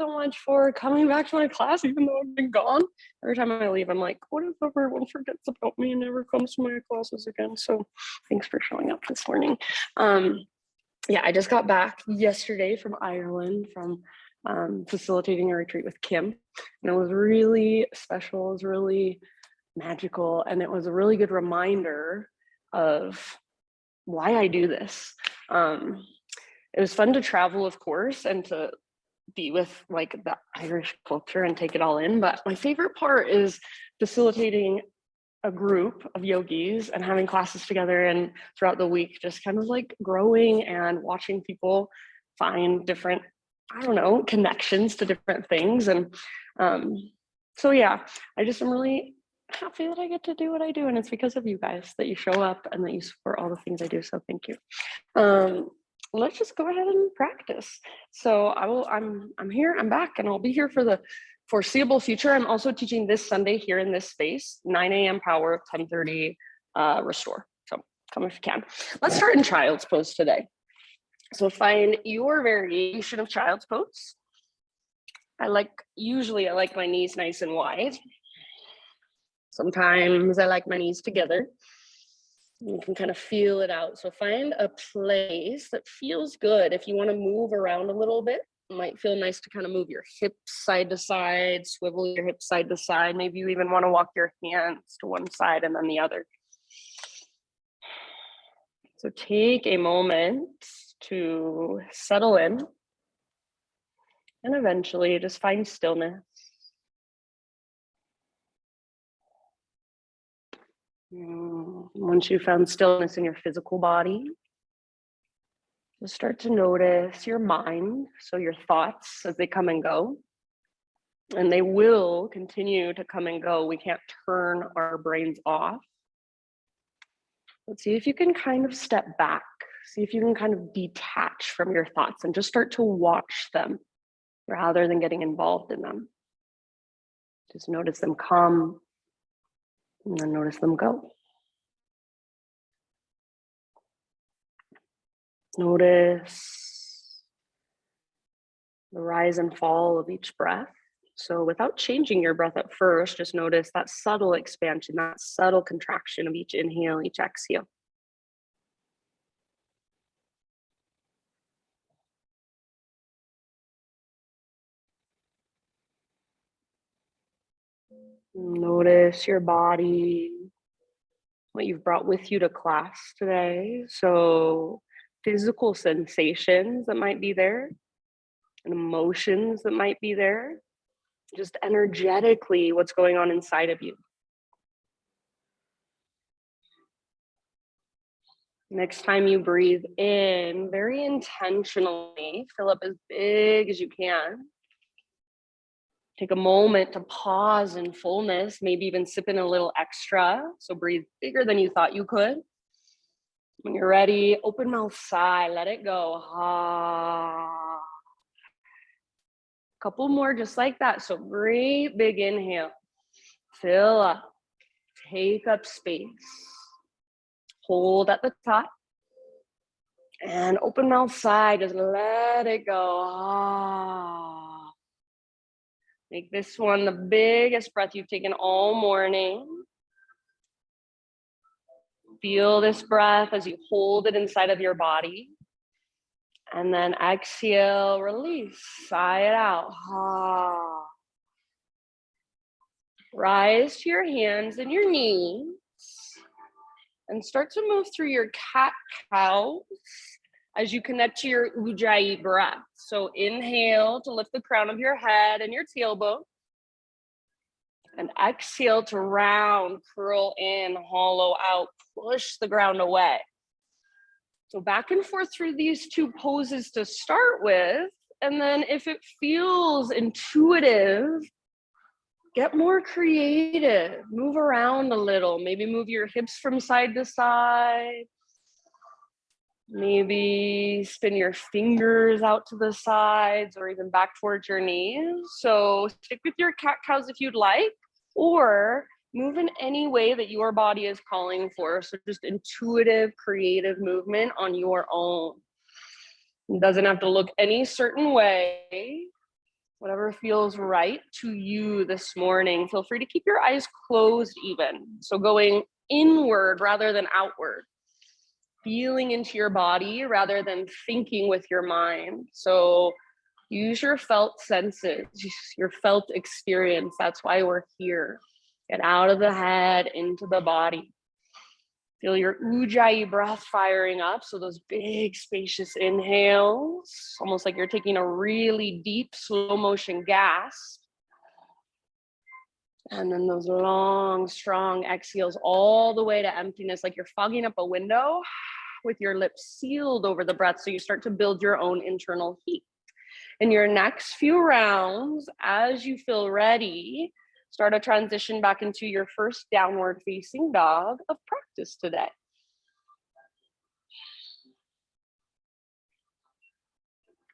so much for coming back to my class, even though I've been gone. Every time I leave, I'm like, what if everyone forgets about me and never comes to my classes again? So thanks for showing up this morning. Yeah, I just got back yesterday from Ireland from facilitating a retreat with Kim. And it was really special. It was really magical. And it was a really good reminder of why I do this. It was fun to travel, of course, and to be with like the Irish culture and take it all in. But my favorite part is facilitating a group of yogis and having classes together, and throughout the week, just kind of like growing and watching people find different, I don't know, connections to different things. And so yeah, I just am really happy that I get to do what I do. And it's because of you guys that you show up and that you support all the things I do. So thank you. Let's just go ahead and practice. So I'm here, I'm back, and I'll be here for the foreseeable future. I'm also teaching this Sunday here in this space, 9 a.m. power, 10:30 restore. So come if you can. Let's start in child's pose today. So find your variation of child's pose. Usually I like my knees nice and wide. Sometimes I like my knees together. You can kind of feel it out. So find a place that feels good. If you want to move around a little bit, it might feel nice to kind of move your hips side to side, swivel your hips side to side. Maybe you even want to walk your hands to one side and then the other. So take a moment to settle in and eventually just find stillness. Once you've found stillness in your physical body, you'll start to notice your mind, so your thoughts as they come and go. And they will continue to come and go. We can't turn our brains off. Let's see if you can kind of step back. See if you can kind of detach from your thoughts and just start to watch them rather than getting involved in them. Just notice them come and then notice them go. Notice the rise and fall of each breath. So without changing your breath at first, just notice that subtle expansion, that subtle contraction of each inhale, each exhale. Notice your body, what you've brought with you to class today. So physical sensations that might be there and emotions that might be there. Just energetically, what's going on inside of you. Next time you breathe in, very intentionally, fill up as big as you can. Take a moment to pause in fullness, maybe even sip in a little extra. So breathe bigger than you thought you could. When you're ready, open mouth sigh, let it go. Ah. Couple more just like that. So great big inhale. Fill up. Take up space. Hold at the top. And open mouth sigh, just let it go. Ah. Make this one the biggest breath you've taken all morning. Feel this breath as you hold it inside of your body. And then exhale, release, sigh it out. Ah. Rise to your hands and your knees and start to move through your cat-cow as you connect to your Ujjayi breath. So inhale to lift the crown of your head and your tailbone. And exhale to round, curl in, hollow out, push the ground away. So back and forth through these two poses to start with. And then if it feels intuitive, get more creative. Move around a little. Maybe move your hips from side to side. Maybe spin your fingers out to the sides or even back towards your knees. So stick with your cat-cows if you'd like, or move in any way that your body is calling for. So just intuitive, creative movement on your own. It doesn't have to look any certain way. Whatever feels right to you this morning. Feel free to keep your eyes closed even. So going inward rather than outward. Feeling into your body rather than thinking with your mind. So use your felt senses, your felt experience. That's why we're here. Get out of the head, into the body. Feel your ujjayi breath firing up. So those big spacious inhales, almost like you're taking a really deep slow motion gasp. And then those long, strong exhales all the way to emptiness, like you're fogging up a window with your lips sealed over the breath. So you start to build your own internal heat. In your next few rounds, as you feel ready, start a transition back into your first downward facing dog of practice today.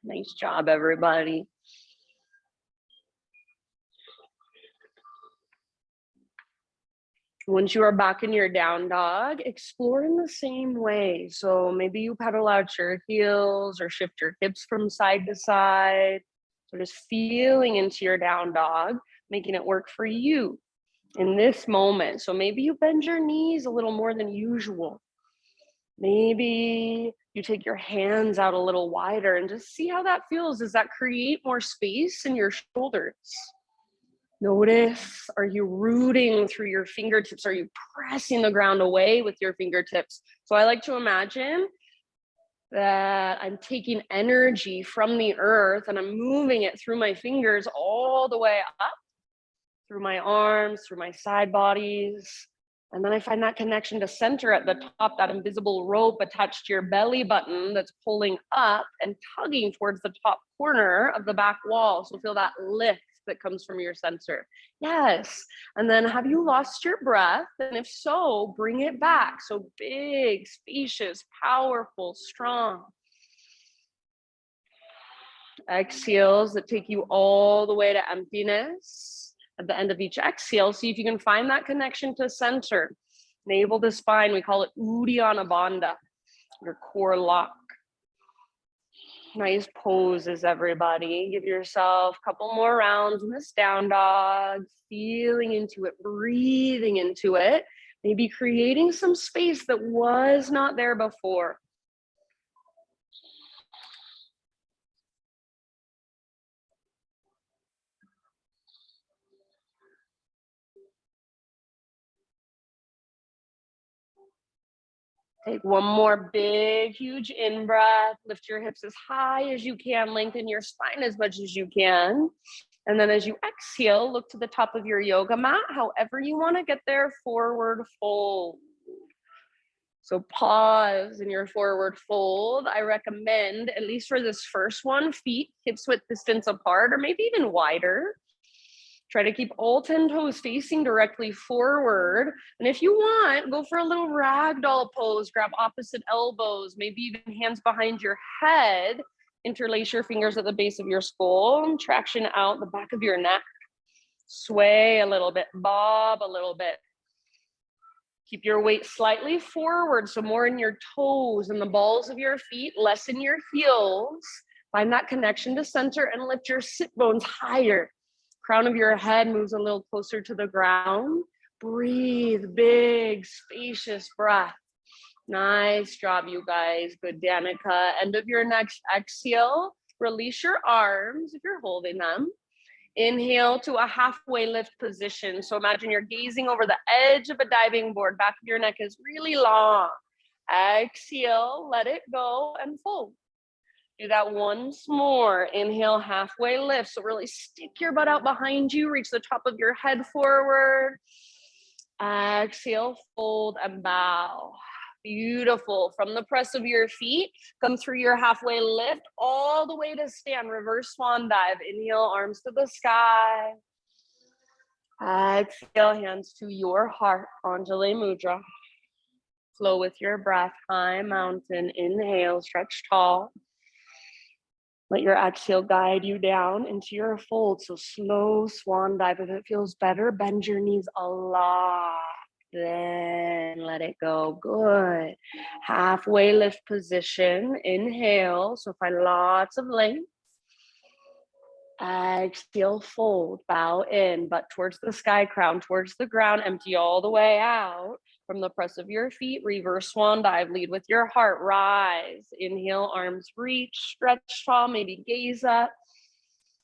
Nice job, everybody. Once you are back in your down dog, explore in the same way. So maybe you pedal out your heels or shift your hips from side to side. So just feeling into your down dog, making it work for you in this moment. So maybe you bend your knees a little more than usual. Maybe you take your hands out a little wider and just see how that feels. Does that create more space in your shoulders? Notice, are you rooting through your fingertips? Are you pressing the ground away with your fingertips? So I like to imagine that I'm taking energy from the earth and I'm moving it through my fingers all the way up, through my arms, through my side bodies. And then I find that connection to center at the top, that invisible rope attached to your belly button that's pulling up and tugging towards the top corner of the back wall. So feel that lift that comes from your center. Yes. And then have you lost your breath? And if so, bring it back. So big, spacious, powerful, strong. Exhales that take you all the way to emptiness. At the end of each exhale, see if you can find that connection to center. Navel to spine, we call it Uddiyana Bandha, your core lock. Nice poses, everybody. Give yourself a couple more rounds in this down dog, feeling into it, breathing into it, maybe creating some space that was not there before. Take one more big, huge in-breath. Lift your hips as high as you can. Lengthen your spine as much as you can. And then as you exhale, look to the top of your yoga mat. However you want to get there, forward fold. So pause in your forward fold. I recommend, at least for this first one, feet hips width distance apart or maybe even wider. Try to keep all 10 toes facing directly forward. And if you want, go for a little ragdoll pose, grab opposite elbows, maybe even hands behind your head, interlace your fingers at the base of your skull, traction out the back of your neck, sway a little bit, bob a little bit. Keep your weight slightly forward, so more in your toes and the balls of your feet, less in your heels. Find that connection to center and lift your sit bones higher. Crown of your head moves a little closer to the ground. Breathe, big, spacious breath. Nice job, you guys. Good, Danica. End of your next exhale. Release your arms if you're holding them. Inhale to a halfway lift position. So imagine you're gazing over the edge of a diving board. Back of your neck is really long. Exhale, let it go and fold. Do that once more. Inhale, halfway lift. So really stick your butt out behind you. Reach the top of your head forward. Exhale, fold and bow. Beautiful. From the press of your feet, come through your halfway lift all the way to stand. Reverse swan dive. Inhale, arms to the sky. Exhale, hands to your heart. Anjali Mudra. Flow with your breath. High mountain. Inhale, stretch tall. Let your exhale guide you down into your fold. So slow swan dive. If it feels better, bend your knees a lot. Then let it go. Good. Halfway lift position. Inhale. So find lots of length. Exhale, fold, bow in, butt towards the sky, crown towards the ground, empty all the way out. From the press of your feet, reverse swan dive, lead with your heart, rise. Inhale, arms reach, stretch tall, maybe gaze up.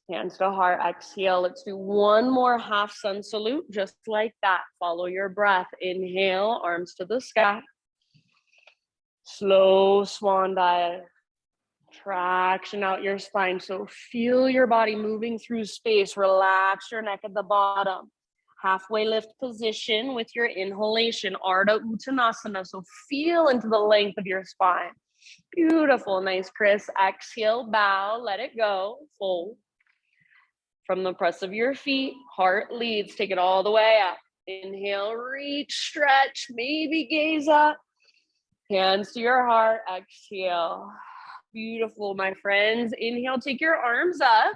Hands to heart, exhale. Let's do one more half sun salute, just like that. Follow your breath. Inhale, arms to the sky. Slow swan dive. Traction out your spine. So feel your body moving through space. Relax your neck at the bottom. Halfway lift position with your inhalation, Ardha Uttanasana. So feel into the length of your spine. Beautiful, nice, Chris. Exhale, bow, let it go, fold. From the press of your feet, heart leads, take it all the way up. Inhale, reach, stretch, maybe gaze up. Hands to your heart, exhale. Beautiful, my friends. Inhale, take your arms up.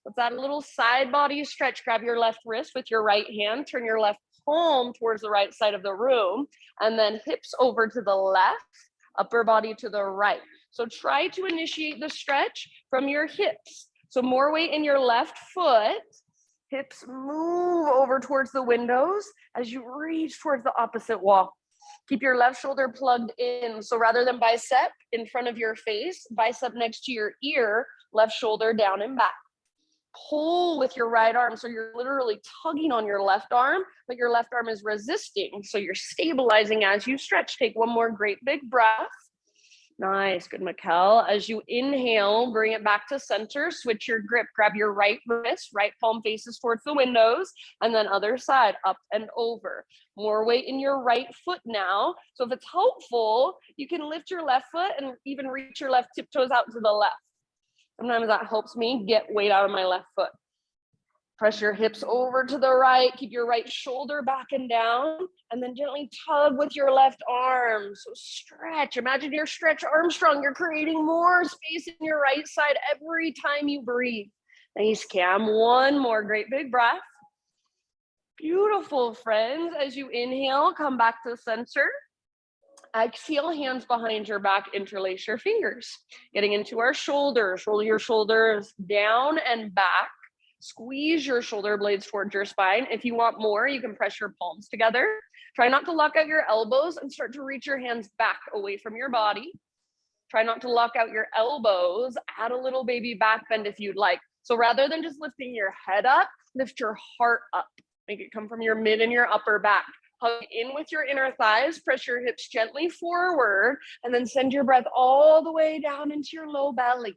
Let's add a little side body stretch. Grab your left wrist with your right hand. Turn your left palm towards the right side of the room. And then hips over to the left, upper body to the right. So try to initiate the stretch from your hips. So more weight in your left foot. Hips move over towards the windows as you reach towards the opposite wall. Keep your left shoulder plugged in. So rather than bicep in front of your face, bicep next to your ear, left shoulder down and back. Pull with your right arm. So you're literally tugging on your left arm, but your left arm is resisting. So you're stabilizing as you stretch. Take one more great big breath. Nice, good, Mikkel. As you inhale, bring it back to center, switch your grip, grab your right wrist, right palm faces towards the windows, and then other side, up and over. More weight in your right foot now. So if it's helpful, you can lift your left foot and even reach your left tiptoes out to the left. Sometimes that helps me get weight out of my left foot. Press your hips over to the right, keep your right shoulder back and down, and then gently tug with your left arm. So stretch, imagine your stretch Armstrong. You're creating more space in your right side every time you breathe. Nice, Cam. One more great big breath. Beautiful, friends. As you inhale, come back to center. Exhale, hands behind your back, interlace your fingers. Getting into our shoulders, roll your shoulders down and back. Squeeze your shoulder blades towards your spine. If you want more, you can press your palms together. Try not to lock out your elbows and start to reach your hands back away from your body. Try not to lock out your elbows. Add a little baby back bend if you'd like. So rather than just lifting your head up, lift your heart up. Make it come from your mid and your upper back. Hug in with your inner thighs, press your hips gently forward, and then send your breath all the way down into your low belly.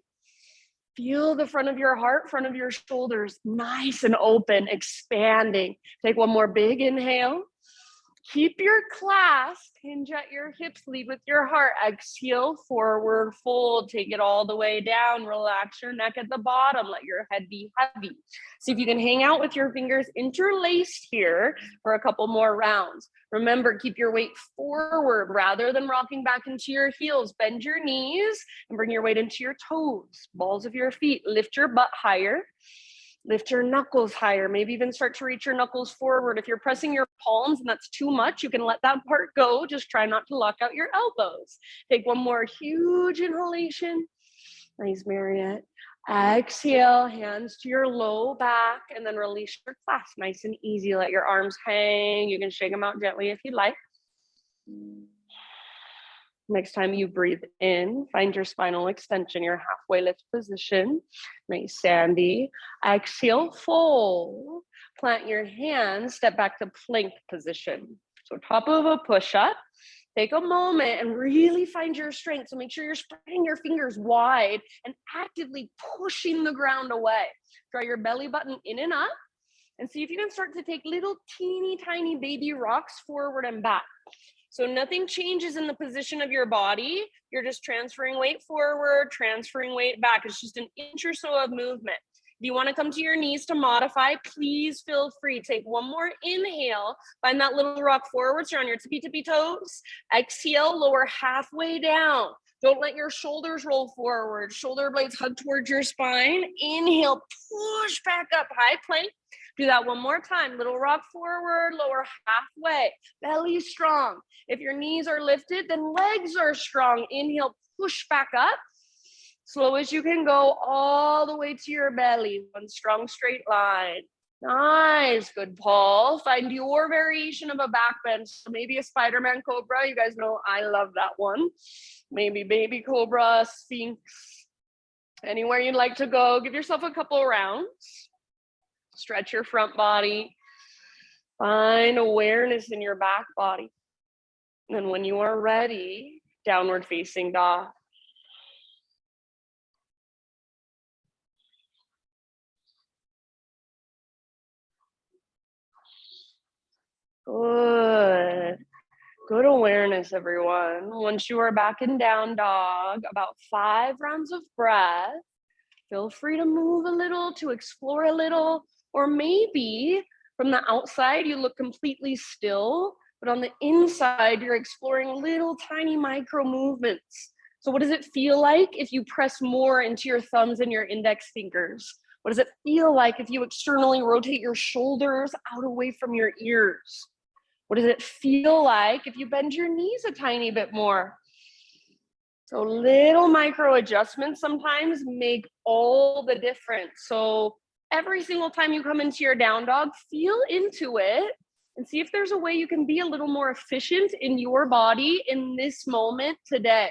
Feel the front of your heart, front of your shoulders, nice and open, expanding. Take one more big inhale. Keep your clasp, hinge at your hips, lead with your heart. Exhale, forward fold, take it all the way down. Relax your neck at the bottom, let your head be heavy. See if you can hang out with your fingers interlaced here for a couple more rounds. Remember, keep your weight forward rather than rocking back into your heels. Bend your knees and bring your weight into your toes, balls of your feet. Lift your butt higher. Lift your knuckles higher, maybe even start to reach your knuckles forward. If you're pressing your palms and that's too much, you can let that part go. Just try not to lock out your elbows. Take one more huge inhalation. Nice, Marriott. Exhale, hands to your low back, and then release your clasp. Nice and easy. Let your arms hang. You can shake them out gently if you'd like. Next time you breathe in, find your spinal extension, your halfway lift position. Nice, Sandy. Exhale, fold. Plant your hands, step back to plank position. So top of a push-up. Take a moment and really find your strength. So make sure you're spreading your fingers wide and actively pushing the ground away. Draw your belly button in and up. And see if you can start to take little teeny tiny baby rocks forward and back. So nothing changes in the position of your body. You're just transferring weight forward, transferring weight back. It's just an inch or so of movement. If you want to come to your knees to modify, please feel free. Take one more inhale. Find that little rock forward. So you're on your tippy toes. Exhale, lower halfway down. Don't let your shoulders roll forward. Shoulder blades hug towards your spine. Inhale, push back up, high plank. Do that one more time. Little rock forward, lower halfway. Belly strong. If your knees are lifted, then legs are strong. Inhale, push back up. Slow as you can go, all the way to your belly. One strong straight line. Nice, good pull. Find your variation of a back bend. So maybe a Spider-Man Cobra. You guys know I love that one. Maybe baby Cobra, Sphinx. Anywhere you'd like to go. Give yourself a couple rounds. Stretch your front body. Find awareness in your back body. And then when you are ready, downward facing dog. Good. Good awareness, everyone. Once you are back in down dog, about 5 rounds of breath. Feel free to move a little, to explore a little, or maybe from the outside, you look completely still, but on the inside, you're exploring little tiny micro movements. So what does it feel like if you press more into your thumbs and your index fingers? What does it feel like if you externally rotate your shoulders out away from your ears? What does it feel like if you bend your knees a tiny bit more? So little micro adjustments sometimes make all the difference. So every single time you come into your down dog, feel into it and see if there's a way you can be a little more efficient in your body in this moment today.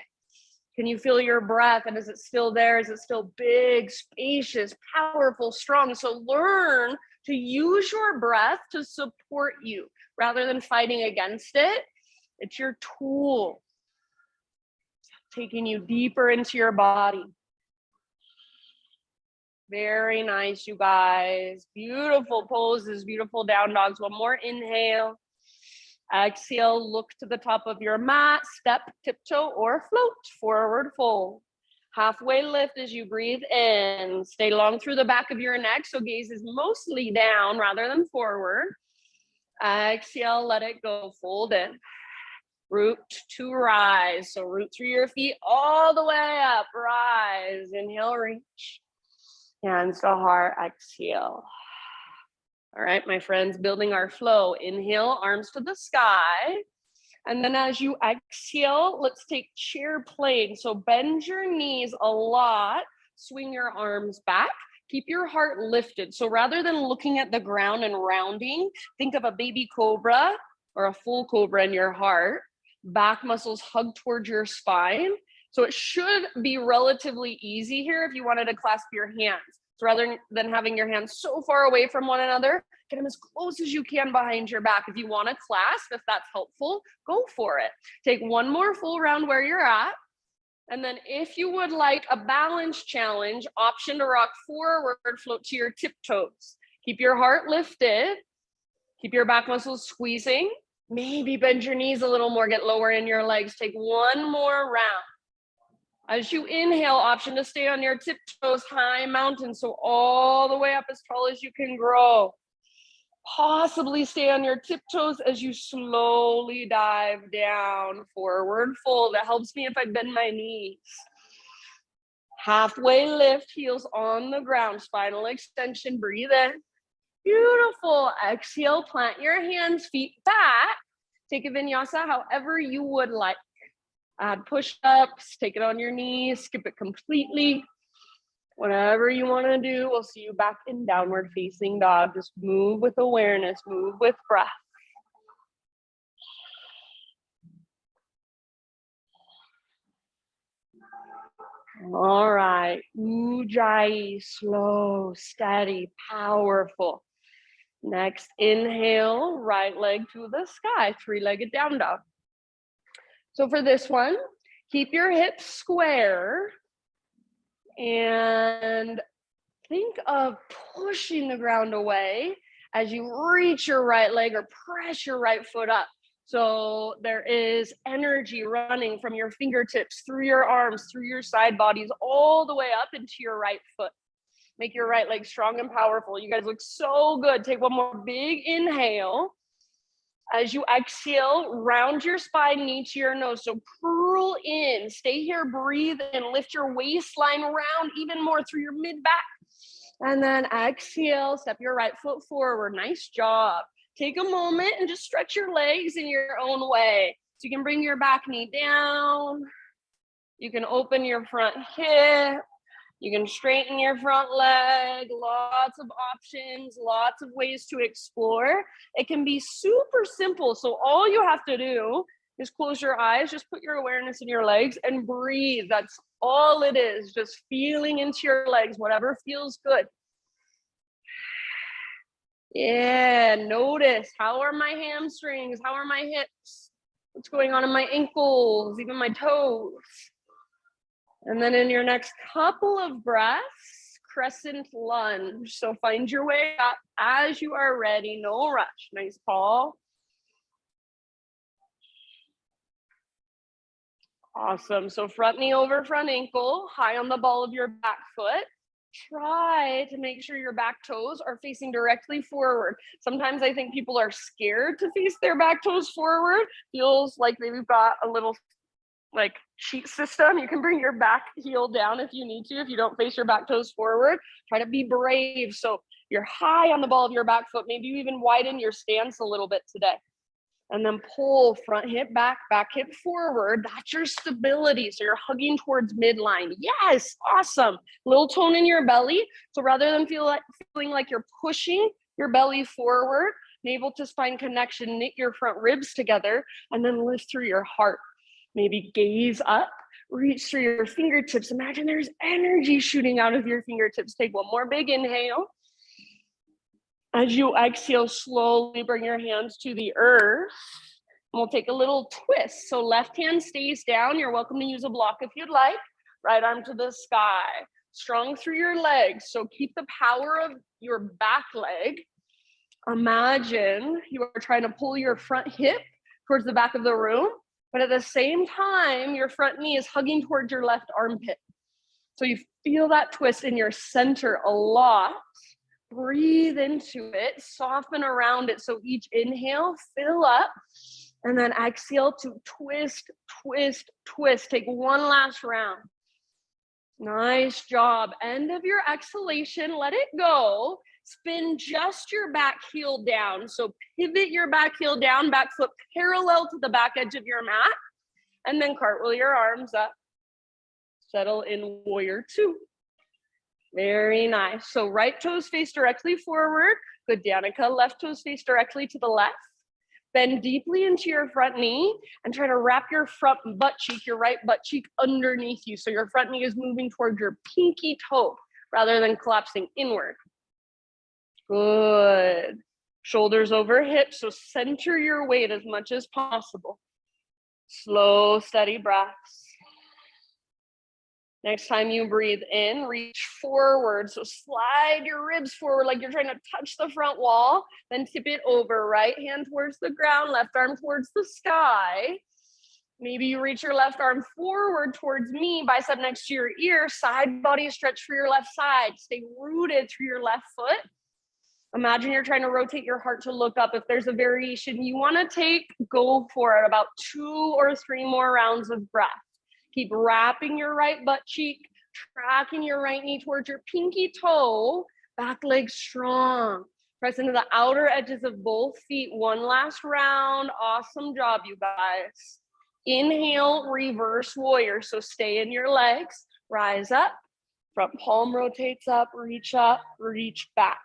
Can you feel your breath? And is it still there? Is it still big, spacious, powerful, strong? So learn to use your breath to support you rather than fighting against it. It's your tool, taking you deeper into your body. Very nice, you guys. Beautiful poses, beautiful down dogs. One more inhale. Exhale, look to the top of your mat, step, tiptoe, or float, forward fold. Halfway lift as you breathe in. Stay long through the back of your neck, so gaze is mostly down rather than forward. Exhale, let it go, fold in. Root to rise, so root through your feet all the way up, rise, inhale, reach. Hands to heart, exhale. All right, my friends, building our flow. Inhale, arms to the sky. And then as you exhale, let's take chair plank. So bend your knees a lot, swing your arms back, keep your heart lifted. So rather than looking at the ground and rounding, think of a baby cobra or a full cobra in your heart. Back muscles hug towards your spine. So it should be relatively easy here if you wanted to clasp your hands. So rather than having your hands so far away from one another, get them as close as you can behind your back. If you want to clasp, if that's helpful, go for it. Take one more full round where you're at. And then if you would like a balance challenge, option to rock forward, float to your tiptoes. Keep your heart lifted. Keep your back muscles squeezing. Maybe bend your knees a little more, get lower in your legs. Take one more round. As you inhale, option to stay on your tiptoes, high mountain, so all the way up as tall as you can grow. Possibly stay on your tiptoes as you slowly dive down, forward fold. That helps me if I bend my knees. Halfway lift, heels on the ground, spinal extension, breathe in. Beautiful. Exhale, plant your hands, feet back. Take a vinyasa however you would like. Add push-ups, take it on your knees, skip it completely. Whatever you want to do, we'll see you back in downward facing dog. Just move with awareness, move with breath. All right, Ujjayi, slow, steady, powerful. Next, inhale, right leg to the sky, 3-legged down dog. So for this one, keep your hips square and think of pushing the ground away as you reach your right leg or press your right foot up. So there is energy running from your fingertips, through your arms, through your side bodies, all the way up into your right foot. Make your right leg strong and powerful. You guys look so good. Take one more big inhale. As you exhale, round your spine, knee to your nose. So curl in, stay here, breathe, and lift your waistline round even more through your mid-back. And then exhale, step your right foot forward. Nice job. Take a moment and just stretch your legs in your own way. So you can bring your back knee down, You can open your front hip. You can straighten your front leg. Lots of options, lots of ways to explore. It can be super simple. So all you have to do is close your eyes, just put your awareness in your legs and breathe. That's all it is, just feeling into your legs, whatever feels good. Yeah, notice, how are my hamstrings? How are my hips? What's going on in my ankles, even my toes? And then in your next couple of breaths, crescent lunge. So find your way up as you are ready, no rush. Nice call. Awesome. So front knee over front ankle, high on the ball of your back foot. Try to make sure your back toes are facing directly forward. Sometimes I think people are scared to face their back toes forward. Feels like they've got a little like cheat system. You can bring your back heel down if you need to, if you don't face your back toes forward. Try to be brave. So you're high on the ball of your back foot. Maybe you even widen your stance a little bit today. And then pull front hip back, back hip forward. That's your stability. So you're hugging towards midline. Yes, awesome. Little tone in your belly. So rather than feeling like you're pushing your belly forward, navel to spine connection, knit your front ribs together, and then lift through your heart. Maybe gaze up, reach through your fingertips. Imagine there's energy shooting out of your fingertips. Take one more big inhale. As you exhale, slowly bring your hands to the earth. And we'll take a little twist. So left hand stays down. You're welcome to use a block if you'd like. Right arm to the sky. Strong through your legs. So keep the power of your back leg. Imagine you are trying to pull your front hip towards the back of the room, but at the same time, your front knee is hugging towards your left armpit. So you feel that twist in your center a lot. Breathe into it, soften around it. So each inhale, fill up, and then exhale to twist, twist, twist. Take one last round. Nice job. End of your exhalation, let it go. Spin just your back heel down. So pivot your back heel down, back foot parallel to the back edge of your mat, and then cartwheel your arms up. Settle in warrior two. Very nice. So right toes face directly forward. Good, Danica. Left toes face directly to the left. Bend deeply into your front knee and try to wrap your front butt cheek, your right butt cheek underneath you. So your front knee is moving toward your pinky toe rather than collapsing inward. Good. Shoulders over hips. So center your weight as much as possible. Slow, steady breaths. Next time you breathe in, reach forward. So slide your ribs forward like you're trying to touch the front wall. Then tip it over. Right hand towards the ground, left arm towards the sky. Maybe you reach your left arm forward towards me, bicep next to your ear, side body stretch for your left side. Stay rooted through your left foot. Imagine you're trying to rotate your heart to look up. If there's a variation you want to take, go for it. About 2 or 3 more rounds of breath. Keep wrapping your right butt cheek, tracking your right knee towards your pinky toe, back leg strong. Press into the outer edges of both feet. One last round. Awesome job, you guys. Inhale, reverse warrior. So stay in your legs, rise up, front palm rotates up, reach back.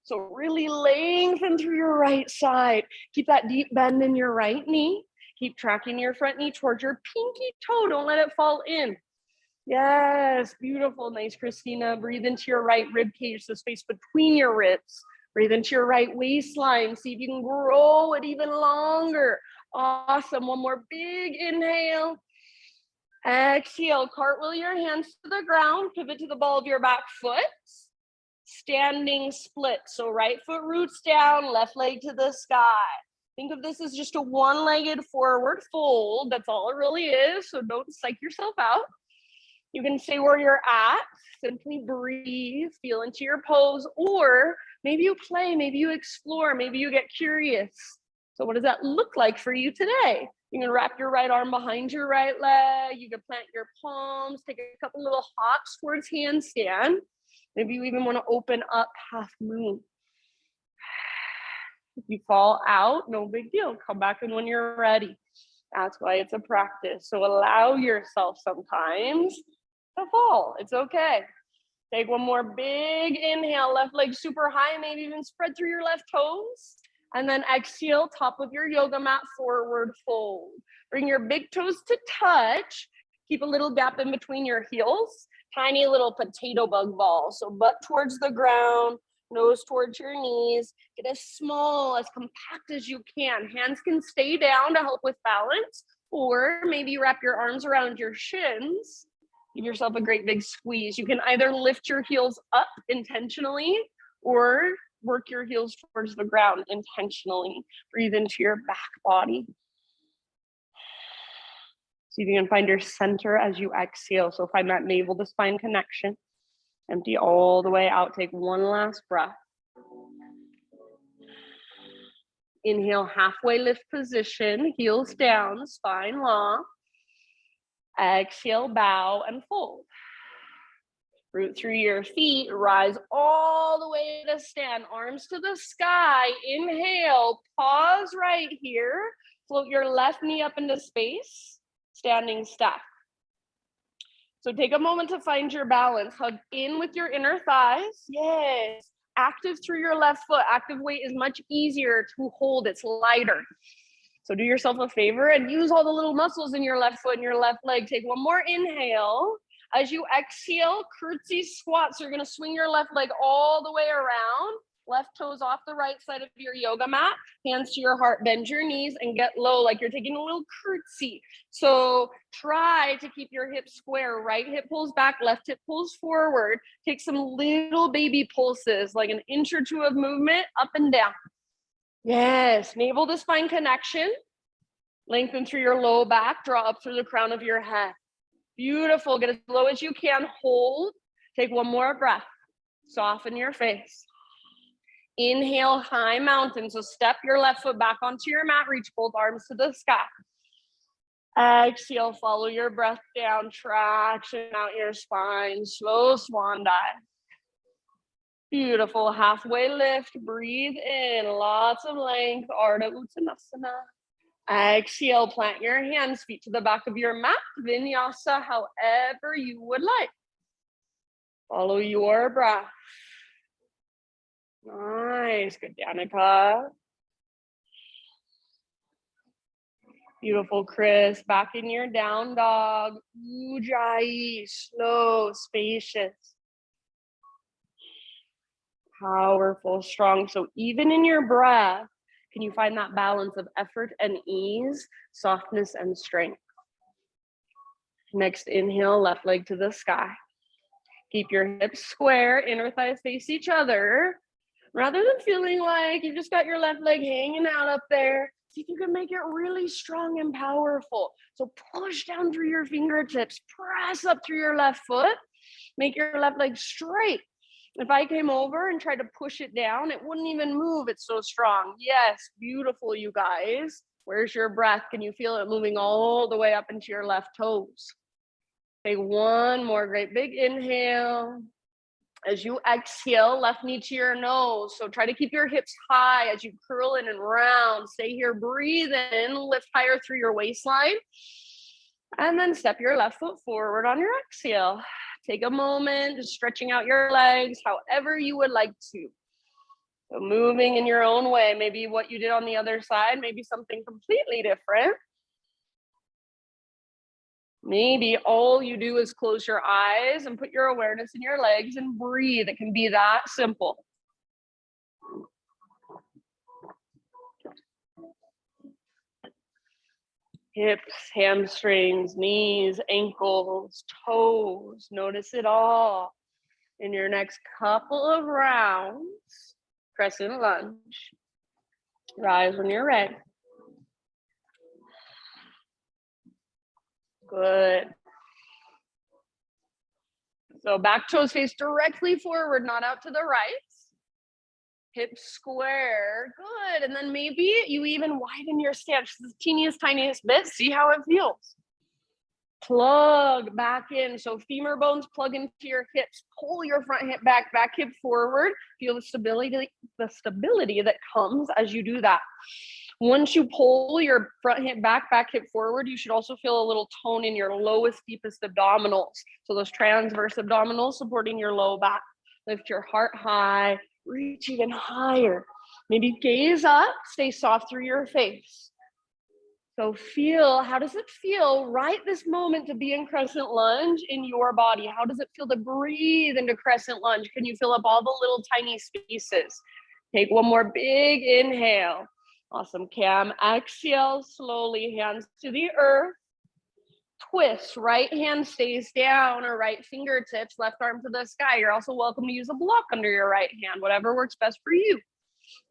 So really lengthen through your right side. Keep that deep bend in your right knee. Keep tracking your front knee towards your pinky toe. Don't let it fall in. Yes, beautiful. Nice, Christina. Breathe into your right rib cage, the space between your ribs. Breathe into your right waistline. See if you can grow it even longer. Awesome. One more big inhale. Exhale. Cartwheel your hands to the ground. Pivot to the ball of your back foot. Standing split. So right foot roots down, left leg to the sky. Think of this as just a one-legged forward fold. That's all it really is. So don't psych yourself out. You can stay where you're at. Simply breathe, feel into your pose, or maybe you play, maybe you explore, maybe you get curious. So what does that look like for you today? You can wrap your right arm behind your right leg. You can plant your palms, take a couple little hops towards handstand. Maybe you even want to open up half moon. If you fall out, no big deal. Come back in when you're ready. That's why it's a practice. So allow yourself sometimes to fall. It's okay. Take one more big inhale, left leg super high, maybe even spread through your left toes. And then exhale, top of your yoga mat, forward fold. Bring your big toes to touch. Keep a little gap in between your heels. Tiny little potato bug ball. So butt towards the ground, nose towards your knees. Get as small, as compact as you can. Hands can stay down to help with balance, or maybe wrap your arms around your shins. Give yourself a great big squeeze. You can either lift your heels up intentionally or work your heels towards the ground intentionally. Breathe into your back body. See if you can find your center as you exhale. So find that navel to spine connection. Empty all the way out. Take one last breath. Inhale, halfway lift position, heels down, spine long. Exhale, bow and fold. Root through your feet, rise all the way to stand, arms to the sky. Inhale, pause right here. Float your left knee up into space, standing stack. So take a moment to find your balance. Hug in with your inner thighs. Yes. Active through your left foot. Active weight is much easier to hold. It's lighter. So do yourself a favor and use all the little muscles in your left foot and your left leg. Take one more inhale. As you exhale, curtsy squats. So you're going to swing your left leg all the way around. Left toes off the right side of your yoga mat. Hands to your heart. Bend your knees and get low like you're taking a little curtsy. So try to keep your hips square. Right hip pulls back, left hip pulls forward. Take some little baby pulses, like an inch or two of movement up and down. Yes, navel to spine connection. Lengthen through your low back, draw up through the crown of your head. Beautiful, get as low as you can, hold. Take one more breath, soften your face. Inhale, high mountain, so step your left foot back onto your mat, reach both arms to the sky. Exhale, follow your breath down, traction out your spine, slow swan dive. Beautiful, halfway lift, breathe in, lots of length, Ardha Uttanasana. Exhale, plant your hands, feet to the back of your mat, vinyasa, however you would like. Follow your breath. Nice, good, Danica. Beautiful, Chris, back in your down dog, Ujjayi, slow, spacious. Powerful, strong. So even in your breath, can you find that balance of effort and ease, softness and strength? Next inhale, left leg to the sky. Keep your hips square, inner thighs face each other. Rather than feeling like you just got your left leg hanging out up there, see if you can make it really strong and powerful. So push down through your fingertips, press up through your left foot, make your left leg straight. If I came over and tried to push it down, it wouldn't even move. It's so strong. Yes, beautiful, you guys. Where's your breath? Can you feel it moving all the way up into your left toes? Take one more great big inhale. As you exhale, left knee to your nose. So try to keep your hips high as you curl in and round. Stay here, breathe in, lift higher through your waistline. And then step your left foot forward on your exhale. Take a moment, just stretching out your legs, however you would like to. So moving in your own way, maybe what you did on the other side, maybe something completely different. Maybe all you do is close your eyes and put your awareness in your legs and breathe. It can be that simple. Hips, hamstrings, knees, ankles, toes. Notice it all. In your next couple of rounds, crescent lunge. Rise when you're ready. Good. So back toes face directly forward, not out to the right. Hips square, good. And then maybe you even widen your stance, the teeniest, tiniest bit. See how it feels. Plug back in. So femur bones plug into your hips. Pull your front hip back, back hip forward. Feel the stability that comes as you do that. Once you pull your front hip back hip forward, you should also feel a little tone in your lowest, deepest abdominals. So those transverse abdominals supporting your low back. Lift your heart high, reach even higher. Maybe gaze up, stay soft through your face. So feel, how does it feel right this moment to be in Crescent Lunge in your body? How does it feel to breathe into Crescent Lunge? Can you fill up all the little tiny spaces? Take one more big inhale. Awesome, Cam. Exhale slowly, hands to the earth. Twist, right hand stays down or right fingertips, left arm to the sky. You're also welcome to use a block under your right hand, whatever works best for you.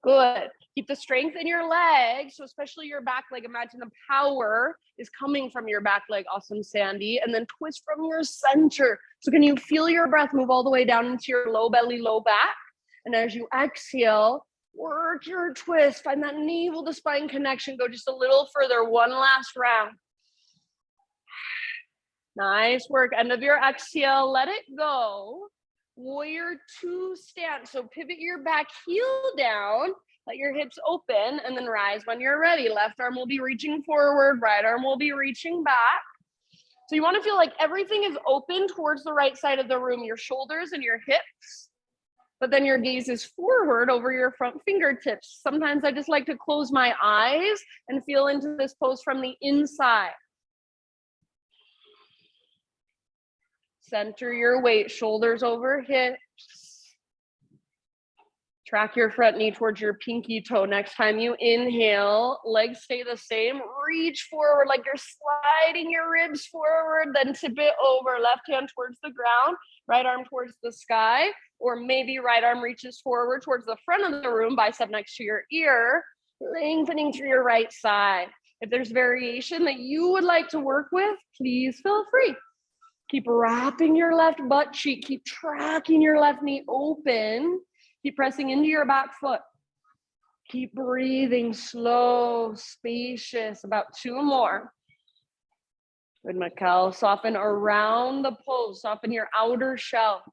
Good. Keep the strength in your legs, so especially your back leg. Imagine the power is coming from your back leg. Awesome, Sandy. And then twist from your center. So can you feel your breath move all the way down into your low belly, low back? And as you exhale, work your twist. Find that navel to spine connection. Go just a little further. One last round. Nice work. End of your exhale. Let it go. Warrior 2 stance. So pivot your back heel down. Let your hips open and then rise when you're ready. Left arm will be reaching forward. Right arm will be reaching back. So you want to feel like everything is open towards the right side of the room. Your shoulders and your hips. But then your gaze is forward over your front fingertips. Sometimes I just like to close my eyes and feel into this pose from the inside. Center your weight, shoulders over hips. Track your front knee towards your pinky toe. Next time you inhale, legs stay the same. Reach forward like you're sliding your ribs forward, then tip it over. Left hand towards the ground, right arm towards the sky, or maybe right arm reaches forward towards the front of the room, bicep next to your ear, lengthening through your right side. If there's variation that you would like to work with, please feel free. Keep wrapping your left butt cheek. Keep tracking your left knee open. Keep pressing into your back foot. Keep breathing slow, spacious. About 2 more. Good, Mikkel. Soften around the pose. Soften your outer shell.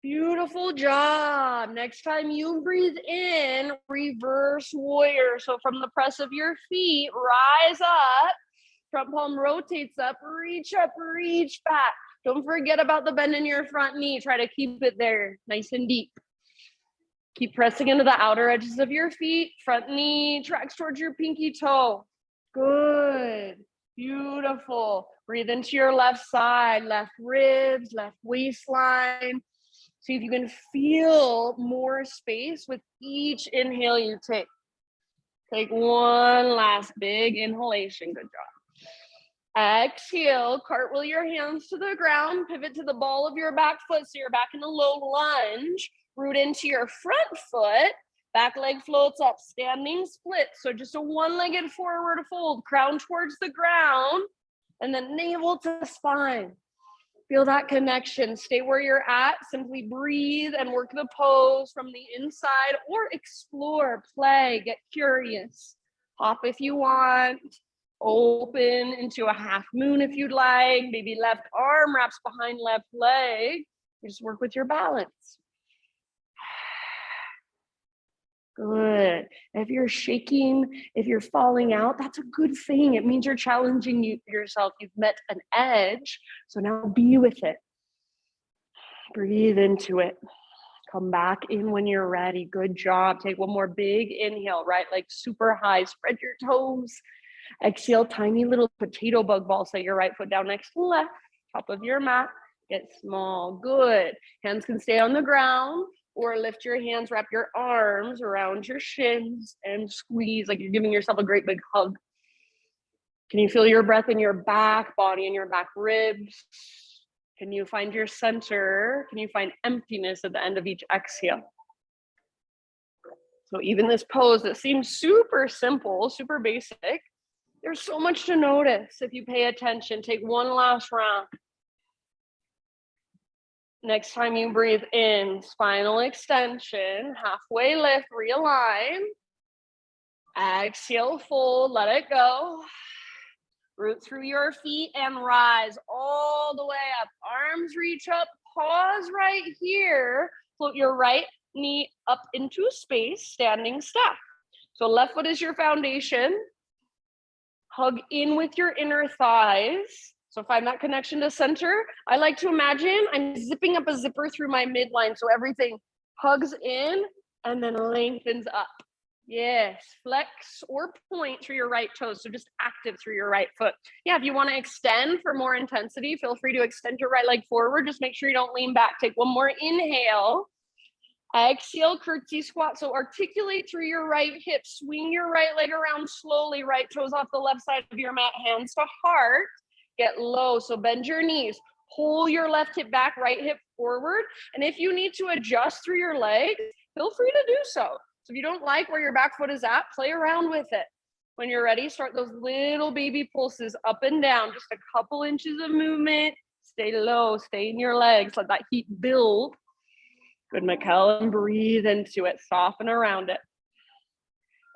Beautiful job. Next time you breathe in, reverse warrior. So from the press of your feet, rise up. Front palm rotates up, reach back. Don't forget about the bend in your front knee. Try to keep it there, nice and deep. Keep pressing into the outer edges of your feet. Front knee tracks towards your pinky toe. Good, beautiful. Breathe into your left side, left ribs, left waistline. See if you can feel more space with each inhale you take. Take one last big inhalation, good job. Exhale, cartwheel your hands to the ground, pivot to the ball of your back foot so you're back in a low lunge, root into your front foot, back leg floats up, standing split. So just a one-legged forward fold, crown towards the ground, and then navel to spine. Feel that connection. Stay where you're at, simply breathe and work the pose from the inside or explore, play, get curious. Hop if you want. Open into a half moon if you'd like. Maybe left arm wraps behind left leg. You just work with your balance. Good. If you're shaking, if you're falling out, that's a good thing. It means you're challenging yourself. You've met an edge. So now be with it. Breathe into it. Come back in when you're ready. Good job. Take one more big inhale, right leg super high. Spread your toes. Exhale, tiny little potato bug ball. Set your right foot down next to the left, top of your mat. Get small. Good. Hands can stay on the ground or lift your hands, wrap your arms around your shins and squeeze like you're giving yourself a great big hug. Can you feel your breath in your back body and your back ribs? Can you find your center? Can you find emptiness at the end of each exhale? So even this pose that seems super simple, super basic, there's so much to notice if you pay attention. Take one last round. Next time you breathe in, spinal extension, halfway lift, realign. Exhale, fold, let it go. Root through your feet and rise all the way up. Arms reach up, pause right here. Float your right knee up into space, standing stack. So left foot is your foundation. Hug in with your inner thighs. So find that connection to center. I like to imagine I'm zipping up a zipper through my midline. So everything hugs in and then lengthens up. Yes, flex or point through your right toes. So just active through your right foot. Yeah, if you want to extend for more intensity, feel free to extend your right leg forward. Just make sure you don't lean back. Take one more inhale. Exhale, curtsy squat. So articulate through your right hip. Swing your right leg around slowly. Right toes off the left side of your mat. Hands to heart. Get low. So bend your knees. Pull your left hip back, right hip forward. And if you need to adjust through your legs, feel free to do so. So if you don't like where your back foot is at, play around with it. When you're ready, start those little baby pulses up and down. Just a couple inches of movement. Stay low. Stay in your legs. Let that heat build. Good, Mikkel, and breathe into it. Soften around it.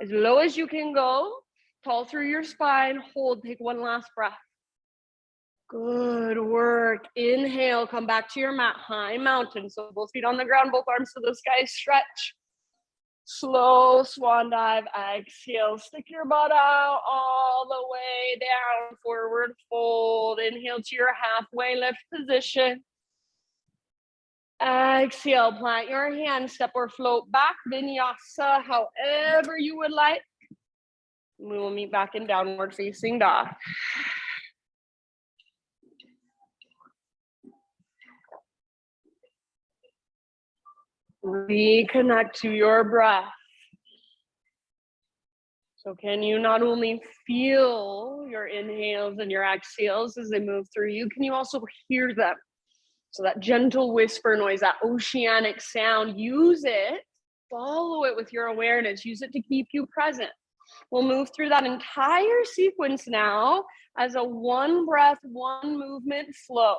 As low as you can go. Tall through your spine. Hold. Take one last breath. Good work. Inhale. Come back to your mat. High mountain. So both feet on the ground. Both arms to the sky. Stretch. Slow swan dive. Exhale. Stick your butt out all the way down. Forward fold. Inhale to your halfway lift position. Exhale, plant your hands, step or float back, vinyasa, however you would like. We will meet back in downward facing dog. Reconnect to your breath. So can you not only feel your inhales and your exhales as they move through you, can you also hear them? So that gentle whisper noise, that oceanic sound, use it, follow it with your awareness, use it to keep you present. We'll move through that entire sequence now as a one breath, one movement flow.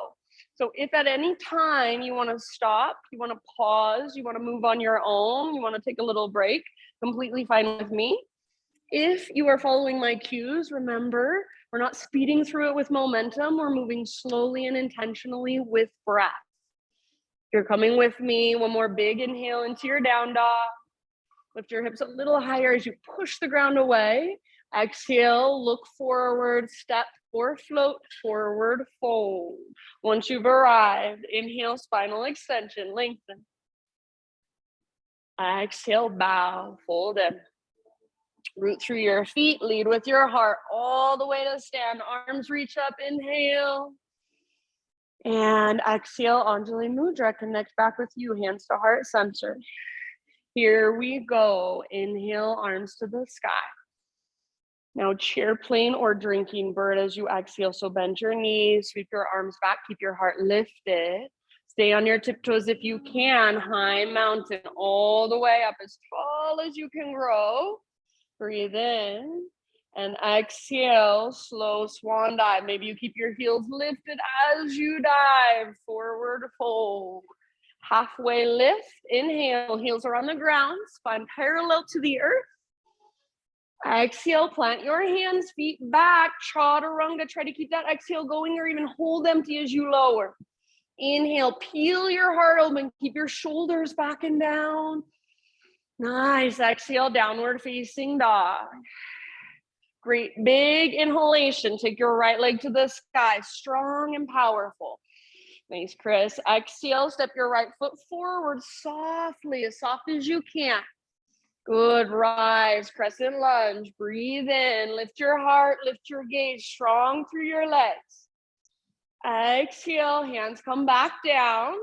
So if at any time you want to stop, you want to pause, you want to move on your own, you want to take a little break, completely fine with me. If you are following my cues, remember, we're not speeding through it with momentum. We're moving slowly and intentionally with breath. You're coming with me. One more big inhale into your down dog. Lift your hips a little higher as you push the ground away. Exhale, look forward, step or float, forward fold. Once you've arrived, inhale, spinal extension, lengthen. Exhale, bow, fold in. Root through your feet, lead with your heart all the way to stand. Arms reach up, inhale. And exhale, Anjali Mudra, connect back with you, hands to heart center. Here we go. Inhale, arms to the sky. Now chair plane or drinking bird as you exhale. So bend your knees, sweep your arms back, keep your heart lifted. Stay on your tiptoes if you can. High mountain all the way up as tall as you can grow. Breathe in and exhale, slow swan dive. Maybe you keep your heels lifted as you dive, forward fold. Halfway lift, inhale, heels are on the ground, spine parallel to the earth. Exhale, plant your hands, feet back, chaturanga. Try to keep that exhale going or even hold empty as you lower. Inhale, peel your heart open, keep your shoulders back and down. Nice. Exhale, downward facing dog. Great. Big inhalation. Take your right leg to the sky. Strong and powerful. Nice, Chris. Exhale, step your right foot forward softly, as soft as you can. Good. Rise. Crescent lunge. Breathe in. Lift your heart. Lift your gaze. Strong through your legs. Exhale. Hands come back down.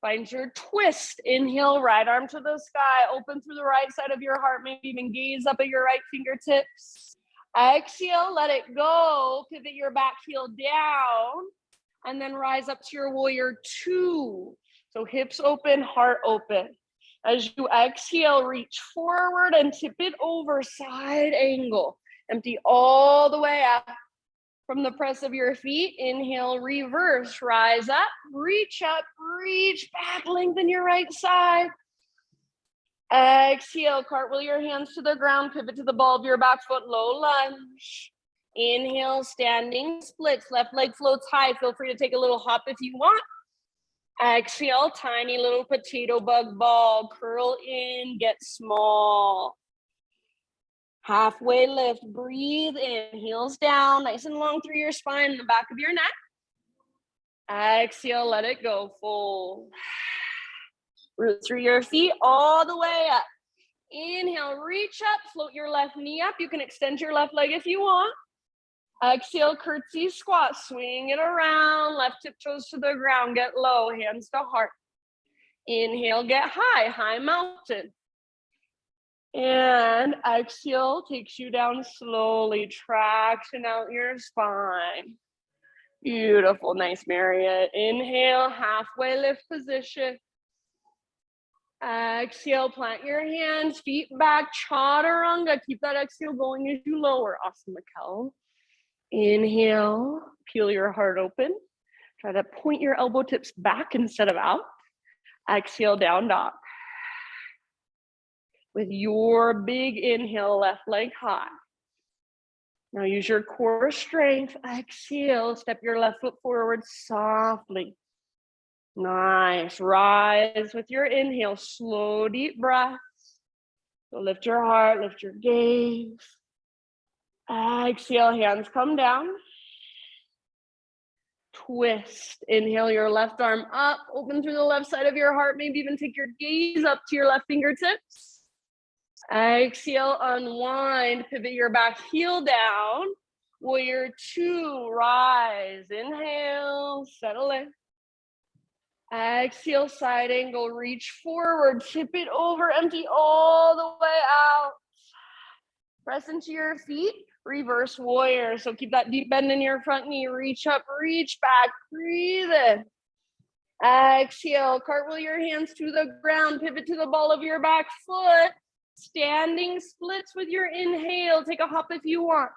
Find your twist. Inhale, right arm to the sky. Open through the right side of your heart. Maybe even gaze up at your right fingertips. Exhale, let it go. Pivot your back heel down. And then rise up to your warrior two. So hips open, heart open. As you exhale, reach forward and tip it over, side angle. Empty all the way up. From the press of your feet, inhale, reverse, rise up, reach back, lengthen your right side. Exhale, cartwheel your hands to the ground, pivot to the ball of your back foot, low lunge. Inhale, standing splits, left leg floats high. Feel free to take a little hop if you want. Exhale, tiny little potato bug ball, curl in, get small. Halfway lift, breathe in, heels down, nice and long through your spine and the back of your neck. Exhale, let it go, fold. Root through your feet all the way up. Inhale, reach up, float your left knee up. You can extend your left leg if you want. Exhale, curtsy squat, swing it around, left tiptoes to the ground, get low, hands to heart. Inhale, get high, high mountain. And exhale takes you down slowly, traction out your spine. Beautiful, nice Marriott. Inhale, halfway lift position. Exhale, plant your hands, feet back, chaturanga. Keep that exhale going as you lower. Awesome, Mikkel. Inhale, peel your heart open. Try to point your elbow tips back instead of out. Exhale, down dog. With your big inhale, left leg high. Now use your core strength. Exhale, step your left foot forward softly. Nice. Rise with your inhale. Slow, deep breaths. So lift your heart, lift your gaze. Exhale, hands come down. Twist. Inhale your left arm up. Open through the left side of your heart. Maybe even take your gaze up to your left fingertips. Exhale, unwind. Pivot your back heel down. Warrior two. Rise. Inhale. Settle in. Exhale, side angle, reach forward, tip it over, empty all the way out. Press into your feet, reverse warrior. So keep that deep bend in your front knee, reach up, reach back, breathe in. Exhale, cartwheel your hands to the ground, pivot to the ball of your back foot. Standing splits with your inhale, take a hop if you want.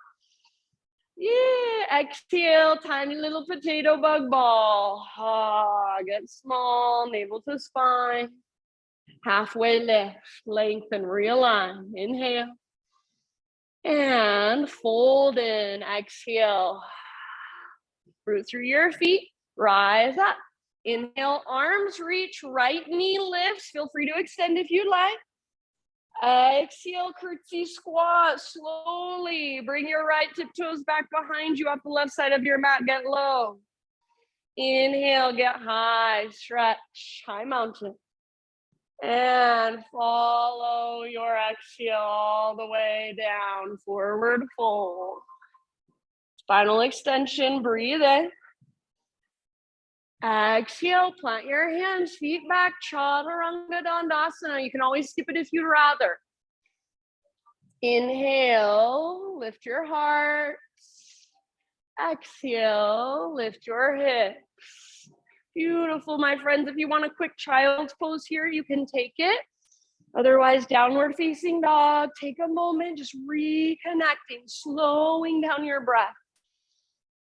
Yeah, exhale, tiny little potato bug ball. Get small, navel to spine. Halfway lift, lengthen, realign. Inhale. And fold in, exhale. Root through your feet, rise up. Inhale, arms reach, right knee lifts. Feel free to extend if you'd like. Exhale, curtsy squat, slowly. Bring your right tiptoes back behind you up the left side of your mat, get low. Inhale, get high, stretch, high mountain. And follow your exhale all the way down, forward fold. Spinal extension, breathe in. Exhale, plant your hands, feet back, chaturanga dandasana. You can always skip it if you'd rather. Inhale, lift your heart. Exhale, lift your hips. Beautiful, my friends. If you want a quick child's pose here, you can take it. Otherwise, downward facing dog. Take a moment, just reconnecting, slowing down your breath.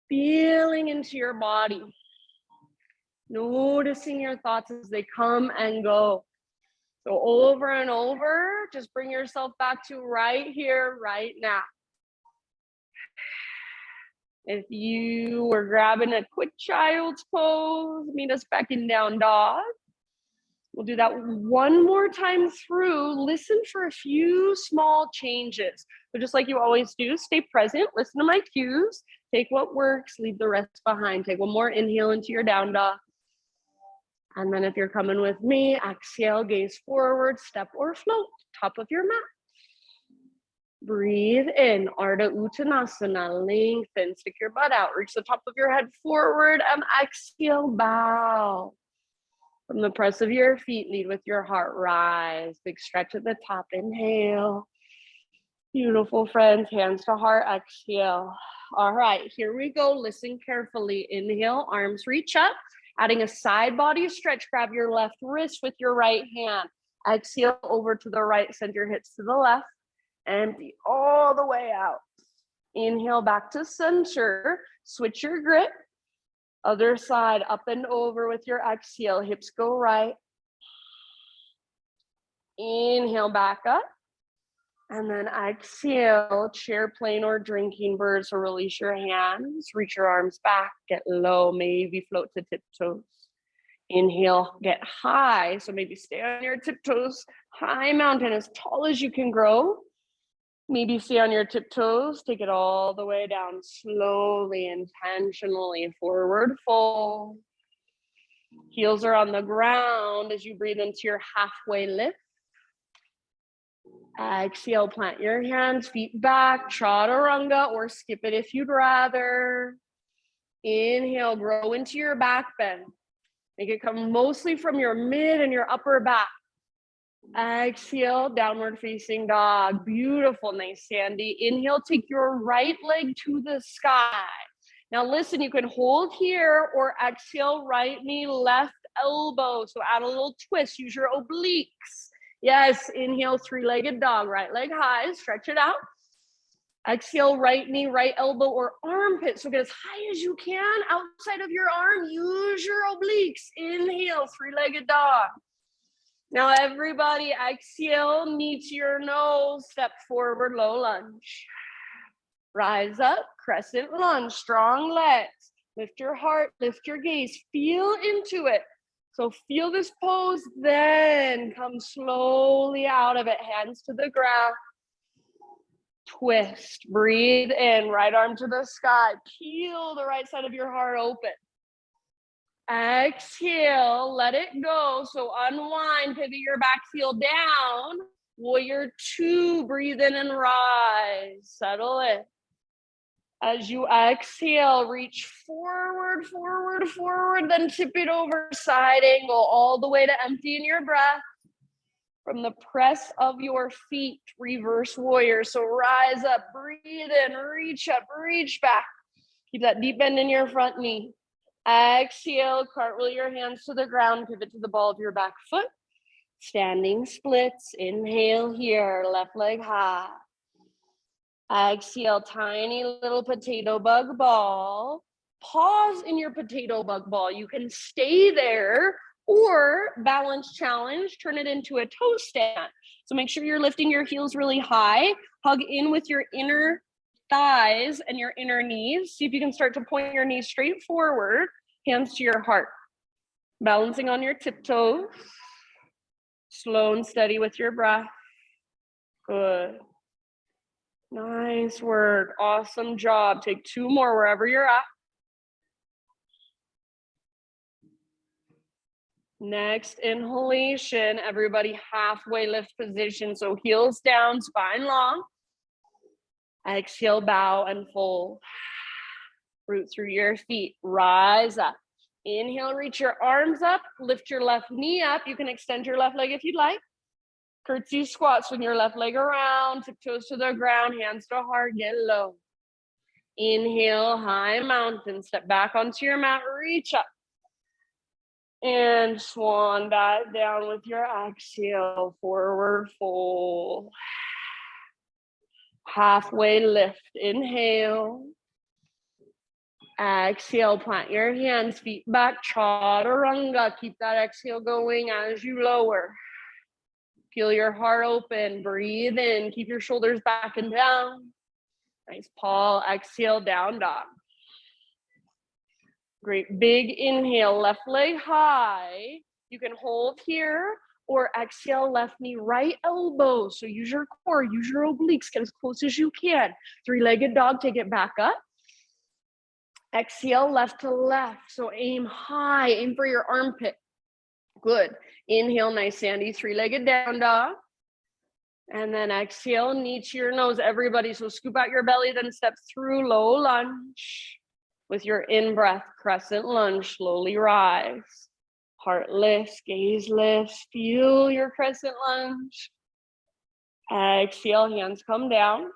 Feeling into your body. Noticing your thoughts as they come and go. So over and over, just bring yourself back to right here, right now. If you were grabbing a quick child's pose, meet us back in down dog. We'll do that one more time through. Listen for a few small changes. So just like you always do, stay present, listen to my cues, take what works, leave the rest behind. Take one more inhale into your down dog. And then if you're coming with me, exhale, gaze forward, step or float, top of your mat. Breathe in, Ardha Uttanasana, lengthen, stick your butt out, reach the top of your head forward, and exhale, bow. From the press of your feet, lead with your heart, rise, big stretch at the top, inhale. Beautiful, friends, hands to heart, exhale. All right, here we go, listen carefully. Inhale, arms reach up. Adding a side body stretch, grab your left wrist with your right hand. Exhale over to the right, send your hips to the left. Empty all the way out. Inhale back to center. Switch your grip. Other side, up and over with your exhale. Hips go right. Inhale back up. And then exhale, chair plane or drinking bird. So release your hands, reach your arms back, get low, maybe float to tiptoes. Inhale, get high. So maybe stay on your tiptoes, high mountain, as tall as you can grow. Maybe stay on your tiptoes, take it all the way down slowly, intentionally, forward fold. Heels are on the ground as you breathe into your halfway lift. Exhale, plant your hands, feet back, chaturanga, or skip it if you'd rather. Inhale, grow into your back bend. Make it come mostly from your mid and your upper back. Exhale, downward facing dog. Beautiful, nice, Sandy. Inhale, take your right leg to the sky. Now listen, you can hold here or exhale, right knee, left elbow. So add a little twist, use your obliques. Yes, inhale, three-legged dog, right leg high, stretch it out. Exhale, right knee, right elbow, or armpit. So get as high as you can outside of your arm. Use your obliques. Inhale, three-legged dog. Now everybody, exhale, knee to your nose, step forward, low lunge. Rise up, crescent lunge, strong legs. Lift your heart, lift your gaze, feel into it. So feel this pose, then come slowly out of it, hands to the ground. Twist, breathe in, right arm to the sky. Peel the right side of your heart open. Exhale, let it go. So unwind, pivot your back heel down. Warrior two, breathe in and rise. Settle in. As you exhale, reach forward, forward, forward, then tip it over, side angle, all the way to empty in your breath. From the press of your feet, reverse warrior. So rise up, breathe in, reach up, reach back. Keep that deep bend in your front knee. Exhale, cartwheel your hands to the ground, pivot to the ball of your back foot. Standing splits, inhale here, left leg high. Exhale, tiny little potato bug ball. Pause in your potato bug ball. You can stay there or balance challenge, turn it into a toe stand. So make sure you're lifting your heels really high. Hug in with your inner thighs and your inner knees. See if you can start to point your knees straight forward, hands to your heart. Balancing on your tiptoes. Slow and steady with your breath. Good. Nice work. Awesome job. Take two more wherever you're at. Next inhalation, everybody halfway lift position. So heels down, spine long. Exhale, bow and fold. Root through your feet, rise up. Inhale, reach your arms up, lift your left knee up. You can extend your left leg if you'd like. Curtsy squats, swing your left leg around, tiptoes to the ground, hands to heart, get low. Inhale, high mountain, step back onto your mat, reach up. And swan dive down with your exhale, forward fold. Halfway lift, inhale. Exhale, plant your hands, feet back, chaturanga. Keep that exhale going as you lower. Feel your heart open, breathe in, keep your shoulders back and down. Nice, Paul, exhale, down dog. Great, big inhale, left leg high. You can hold here or exhale, left knee, right elbow. So use your core, use your obliques, get as close as you can. Three-legged dog, take it back up. Exhale, left to left. So aim high, aim for your armpit. Good. Inhale, nice, Sandy, three-legged down dog. And then exhale, knee to your nose, everybody. So scoop out your belly, then step through low lunge. With your in-breath, crescent lunge, slowly rise. Heart lifts, gaze lifts, feel your crescent lunge. Exhale, hands come down.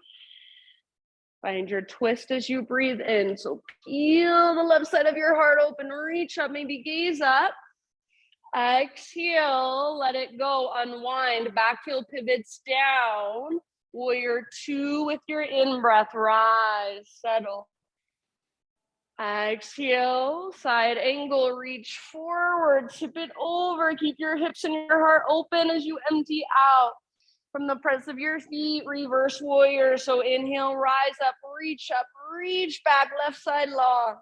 Find your twist as you breathe in. So peel the left side of your heart open, reach up, maybe gaze up. Exhale, let it go, unwind, back heel pivots down. Warrior two with your in-breath, rise, settle. Exhale, side angle, reach forward, tip it over, keep your hips and your heart open as you empty out. From the press of your feet, reverse warrior. So inhale, rise up, reach back, left side long.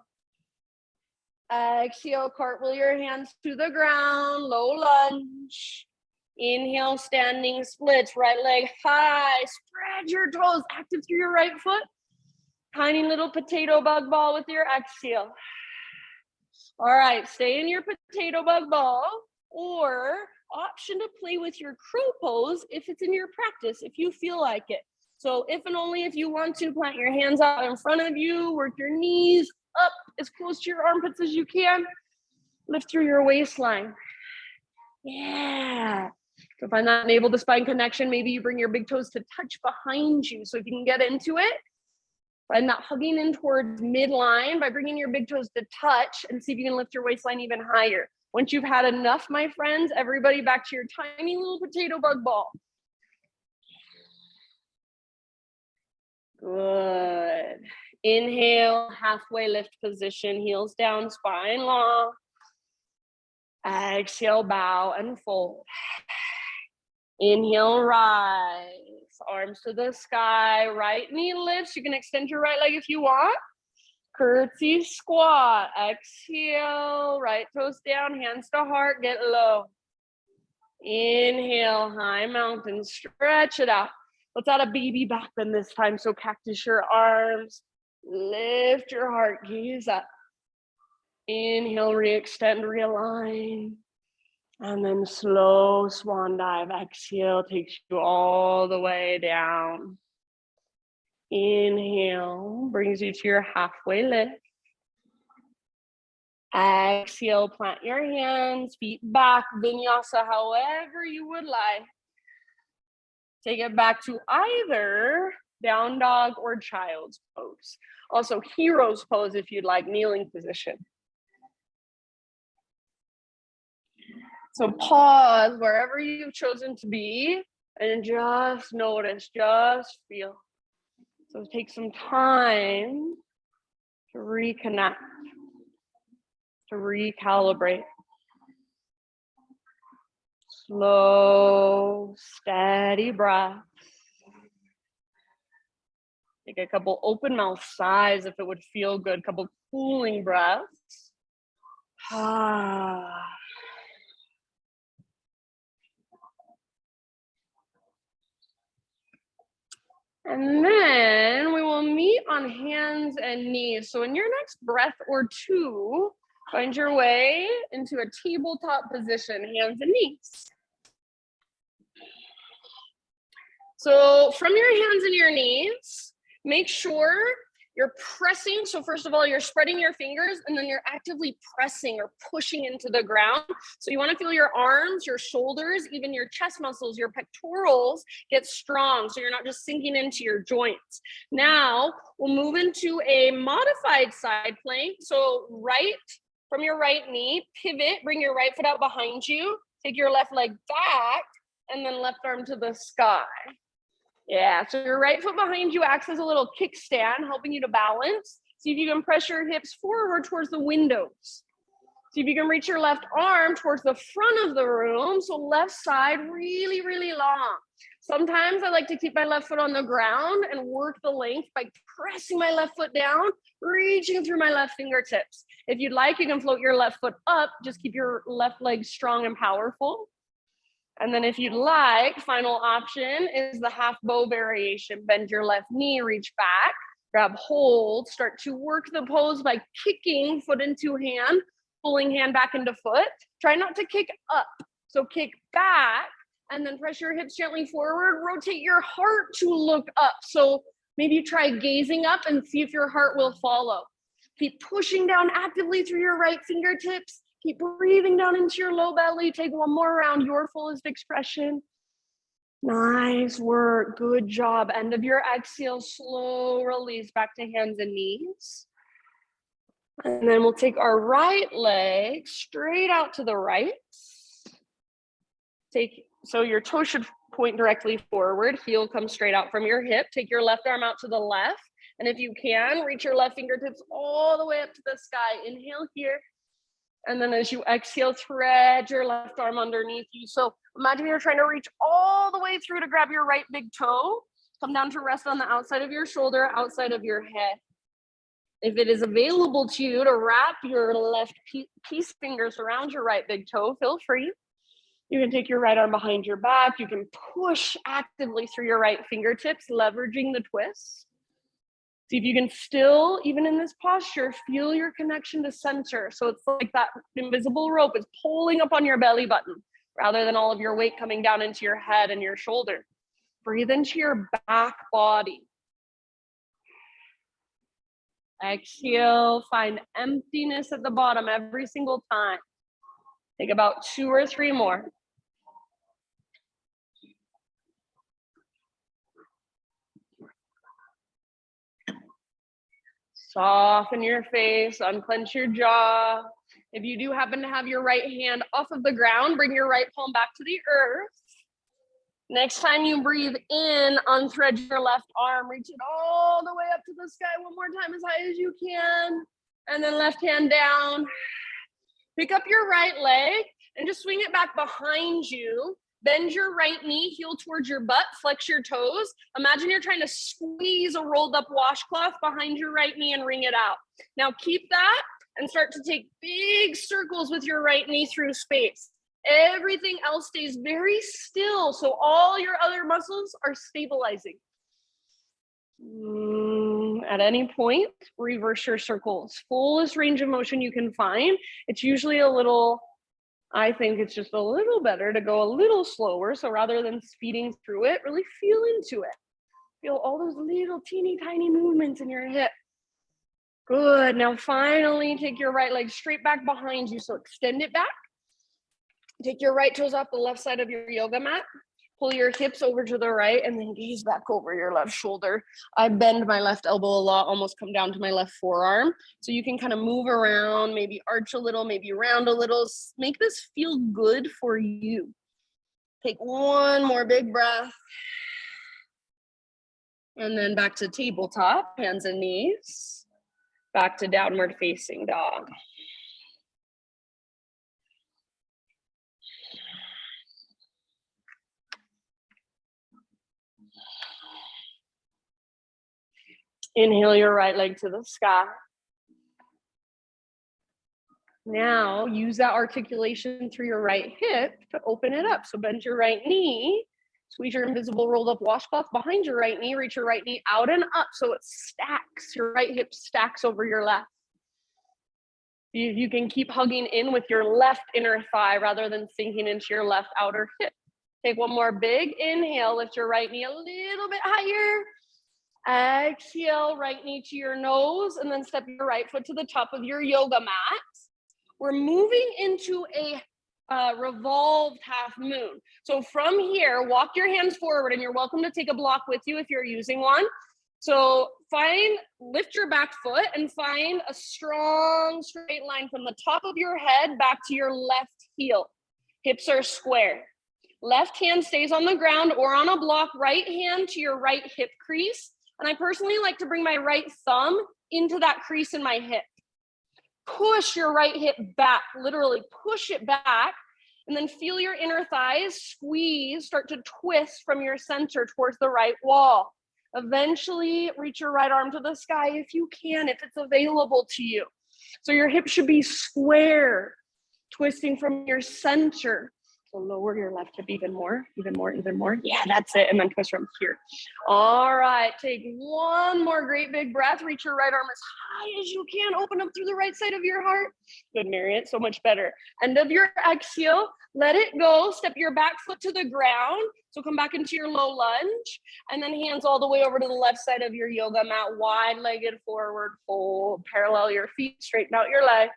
Exhale, cartwheel your hands to the ground, low lunge. Inhale, standing splits, right leg high, spread your toes, active through your right foot. Tiny little potato bug ball with your exhale. All right, stay in your potato bug ball, or option to play with your crow pose if it's in your practice, if you feel like it. So if and only if you want to, plant your hands out in front of you, work your knees up as close to your armpits as you can. Lift through your waistline. Yeah. So find that navel to spine connection. Maybe you bring your big toes to touch behind you. So if you can get into it, find that hugging in towards midline by bringing your big toes to touch, and see if you can lift your waistline even higher. Once you've had enough, my friends, everybody back to your tiny little potato bug ball. Good. Inhale, halfway lift position, heels down, spine long. Exhale, bow and fold. Inhale, rise. Arms to the sky, right knee lifts. You can extend your right leg if you want. Curtsy squat. Exhale, right toes down, hands to heart, get low. Inhale, high mountain, stretch it out. Let's add a baby back bend this time. So cactus your arms, lift your heart, gaze up. Inhale, re-extend, realign. And then slow swan dive. Exhale takes you all the way down. Inhale brings you to your halfway lift. Exhale, plant your hands, feet back, vinyasa, however you would like. Take it back to either down dog or child's pose. Also, hero's pose if you'd like, kneeling position. So pause wherever you've chosen to be and just notice, just feel. So take some time to reconnect, to recalibrate. Slow, steady breath. Take a couple open mouth sighs if it would feel good, couple cooling breaths. And then we will meet on hands and knees. So in your next breath or two, find your way into a tabletop position, hands and knees. So from your hands and your knees, make sure you're pressing. So first of all, you're spreading your fingers and then you're actively pressing or pushing into the ground. So you want to feel your arms, your shoulders, even your chest muscles, your pectorals get strong. So you're not just sinking into your joints. Now we'll move into a modified side plank. So right from your right knee, pivot, bring your right foot out behind you, take your left leg back, and then left arm to the sky. Yeah, so your right foot behind you acts as a little kickstand, helping you to balance. See if you can press your hips forward towards the windows. See if you can reach your left arm towards the front of the room. So left side, really, really long. Sometimes I like to keep my left foot on the ground and work the length by pressing my left foot down, reaching through my left fingertips. If you'd like, you can float your left foot up. Just keep your left leg strong and powerful. And then if you'd like, final option is the half bow variation. Bend your left knee, reach back, grab hold, start to work the pose by kicking foot into hand, pulling hand back into foot. Try not to kick up. So kick back and then press your hips gently forward. Rotate your heart to look up. So maybe you try gazing up and see if your heart will follow. Keep pushing down actively through your right fingertips. Keep breathing down into your low belly. Take one more round, your fullest expression. Nice work, good job. End of your exhale, slow release back to hands and knees. And then we'll take our right leg straight out to the right. So your toe should point directly forward. Heel comes straight out from your hip. Take your left arm out to the left. And if you can, reach your left fingertips all the way up to the sky. Inhale here. And then as you exhale, thread your left arm underneath you. So imagine you're trying to reach all the way through to grab your right big toe. Come down to rest on the outside of your shoulder, outside of your head. If it is available to you to wrap your left peace fingers around your right big toe, feel free. You can take your right arm behind your back. You can push actively through your right fingertips, leveraging the twist. See if you can still, even in this posture, feel your connection to center. So it's like that invisible rope is pulling up on your belly button rather than all of your weight coming down into your head and your shoulder. Breathe into your back body. Exhale, find emptiness at the bottom every single time. Take about 2 or 3 more. Soften your face, unclench your jaw. If you do happen to have your right hand off of the ground, bring your right palm back to the earth. Next time you breathe in, unthread your left arm, reach it all the way up to the sky. One more time, as high as you can. And then left hand down. Pick up your right leg and just swing it back behind you. Bend your right knee, heel towards your butt, flex your toes. Imagine you're trying to squeeze a rolled up washcloth behind your right knee and wring it out. Now keep that and start to take big circles with your right knee through space. Everything else stays very still, so all your other muscles are stabilizing. At any point, reverse your circles. Fullest range of motion you can find. It's usually a little, I think it's just a little better to go a little slower. So rather than speeding through it, really feel into it. Feel all those little teeny tiny movements in your hip. Good. Now finally take your right leg straight back behind you. So extend it back. Take your right toes off the left side of your yoga mat. Pull your hips over to the right and then gaze back over your left shoulder. I bend my left elbow a lot, almost come down to my left forearm. So you can kind of move around, maybe arch a little, maybe round a little. Make this feel good for you. Take one more big breath. And then back to tabletop, hands and knees. Back to downward facing dog. Inhale your right leg to the sky. Now use that articulation through your right hip to open it up. So bend your right knee, squeeze your invisible rolled up washcloth behind your right knee, reach your right knee out and up so it stacks. Your right hip stacks over your left. You can keep hugging in with your left inner thigh rather than sinking into your left outer hip. Take one more big inhale, lift your right knee a little bit higher. Exhale, right knee to your nose, and then step your right foot to the top of your yoga mat. We're moving into a revolved half moon. So from here, walk your hands forward, and you're welcome to take a block with you if you're using one. So lift your back foot and find a strong straight line from the top of your head back to your left heel. Hips are square. Left hand stays on the ground or on a block, right hand to your right hip crease. And I personally like to bring my right thumb into that crease in my hip. Push your right hip back, literally push it back, and then feel your inner thighs squeeze, start to twist from your center towards the right wall. Eventually reach your right arm to the sky if you can, if it's available to you. So your hip should be square, twisting from your center. So lower your left hip even more. Yeah, that's it. And then twist from here. All right, take one more great big breath. Reach your right arm as high as you can. Open up through the right side of your heart. Good, Marriott, so much better. End of your exhale, let it go. Step your back foot to the ground. So come back into your low lunge. And then hands all the way over to the left side of your yoga mat. Wide-legged forward fold. Parallel your feet, straighten out your legs.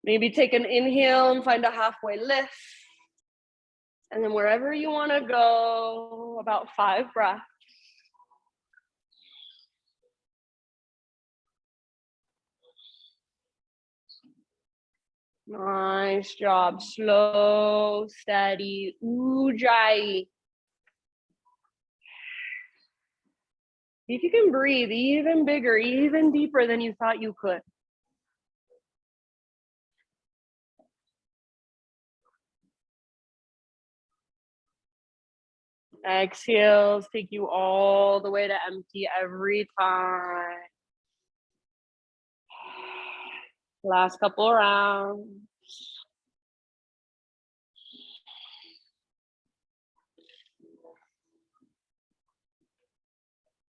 Maybe take an inhale and find a halfway lift. And then wherever you want to go, about 5 breaths. Nice job. Slow, steady, ujjayi. See if you can breathe even bigger, even deeper than you thought you could. Exhales take you all the way to empty every time. Last couple rounds.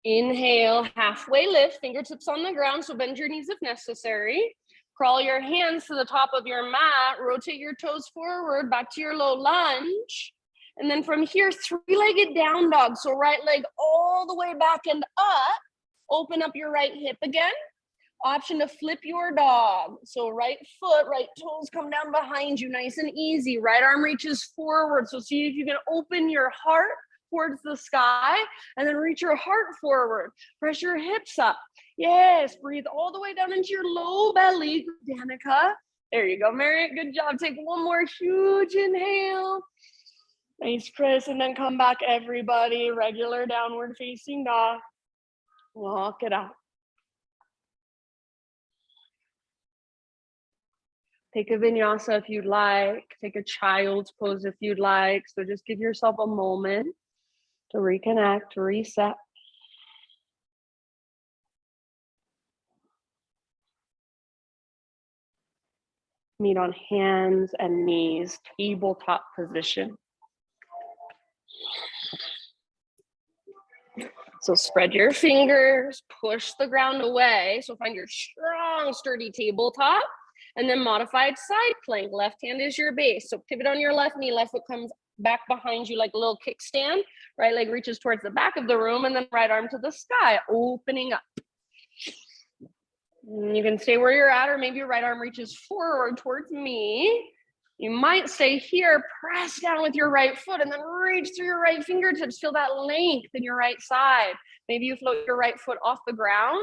Inhale, halfway lift, fingertips on the ground, so bend your knees if necessary. Crawl your hands to the top of your mat, rotate your toes forward, back to your low lunge. And then from here, three-legged down dog. So right leg all the way back and up. Open up your right hip again. Option to flip your dog. So right foot, right toes come down behind you, nice and easy. Right arm reaches forward. So see if you can open your heart towards the sky and then reach your heart forward. Press your hips up. Yes, breathe all the way down into your low belly, Danica. There you go, Merritt, good job. Take one more huge inhale. Nice, Chris, and then come back, everybody. Regular downward facing dog. Walk it out. Take a vinyasa if you'd like. Take a child's pose if you'd like. So just give yourself a moment to reconnect, to reset. Meet on hands and knees, tabletop position. So spread your fingers, push the ground away. So find your strong, sturdy tabletop, and then modified side plank. Left hand is your base. So pivot on your left knee, left foot comes back behind you like a little kickstand. Right leg reaches towards the back of the room, and then right arm to the sky, opening up. And you can stay where you're at, or maybe your right arm reaches forward towards me. You might stay here, press down with your right foot, and then reach through your right fingertips. Feel that length in your right side. Maybe you float your right foot off the ground.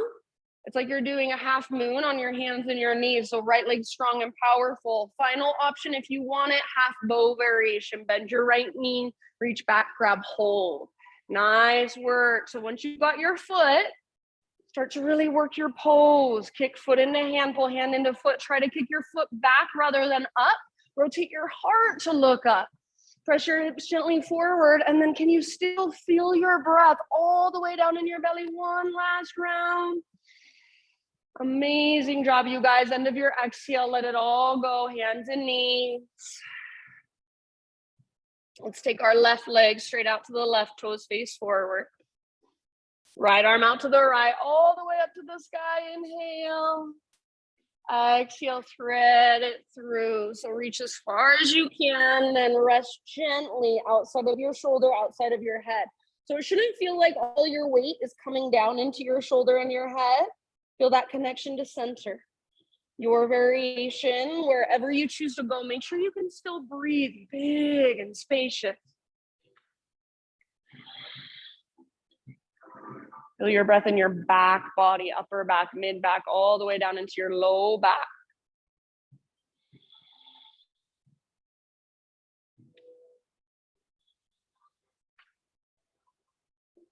It's like you're doing a half moon on your hands and your knees. So right leg strong and powerful. Final option, if you want it, half bow variation. Bend your right knee, reach back, grab hold. Nice work. So once you've got your foot, start to really work your pose. Kick foot into hand, pull hand into foot. Try to kick your foot back rather than up. Rotate your heart to look up. Press your hips gently forward. And then can you still feel your breath all the way down in your belly? One last round. Amazing job, you guys. End of your exhale, let it all go, hands and knees. Let's take our left leg straight out to the left, toes face forward. Right arm out to the right, all the way up to the sky. Inhale. Exhale, thread it through. So reach as far as you can, then rest gently outside of your shoulder, outside of your head. So it shouldn't feel like all your weight is coming down into your shoulder and your head. Feel that connection to center. Your variation, wherever you choose to go, make sure you can still breathe big and spacious. Feel your breath in your back body, upper back, mid back, all the way down into your low back.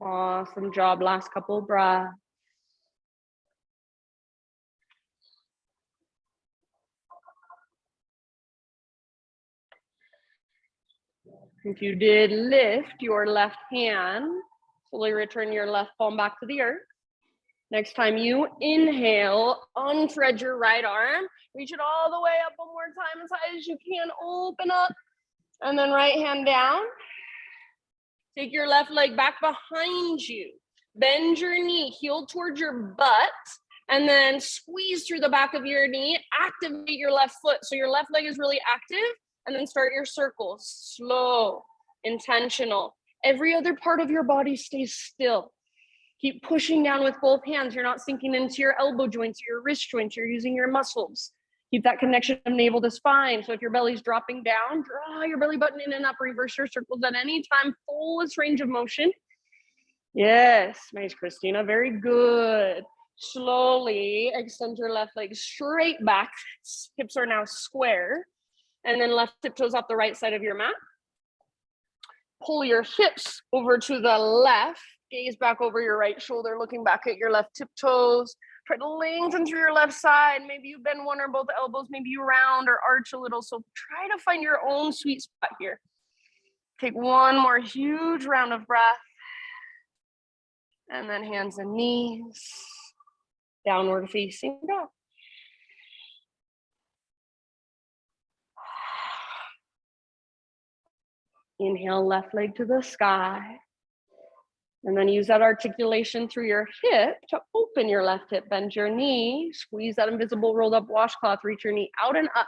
Awesome job. Last couple breaths. If you did lift your left hand, slowly return your left palm back to the earth. Next time you inhale, unthread your right arm, reach it all the way up one more time as high as you can, open up, and then right hand down. Take your left leg back behind you. Bend your knee, heel towards your butt, and then squeeze through the back of your knee, activate your left foot. So your left leg is really active, and then start your circles, slow, intentional. Every other part of your body stays still. Keep pushing down with both hands. You're not sinking into your elbow joints or your wrist joints. You're using your muscles. Keep that connection of navel to spine. So if your belly's dropping down, draw your belly button in and up, reverse your circles at any time, fullest range of motion. Yes, nice, Christina, very good. Slowly extend your left leg straight back. Hips are now square. And then left tiptoes off the right side of your mat. Pull your hips over to the left. Gaze back over your right shoulder, looking back at your left tiptoes. Try to lengthen through your left side. Maybe you bend one or both elbows. Maybe you round or arch a little. So try to find your own sweet spot here. Take one more huge round of breath. And then hands and knees. Downward facing dog. Inhale, left leg to the sky. And then use that articulation through your hip to open your left hip, bend your knee, squeeze that invisible rolled up washcloth, reach your knee out and up.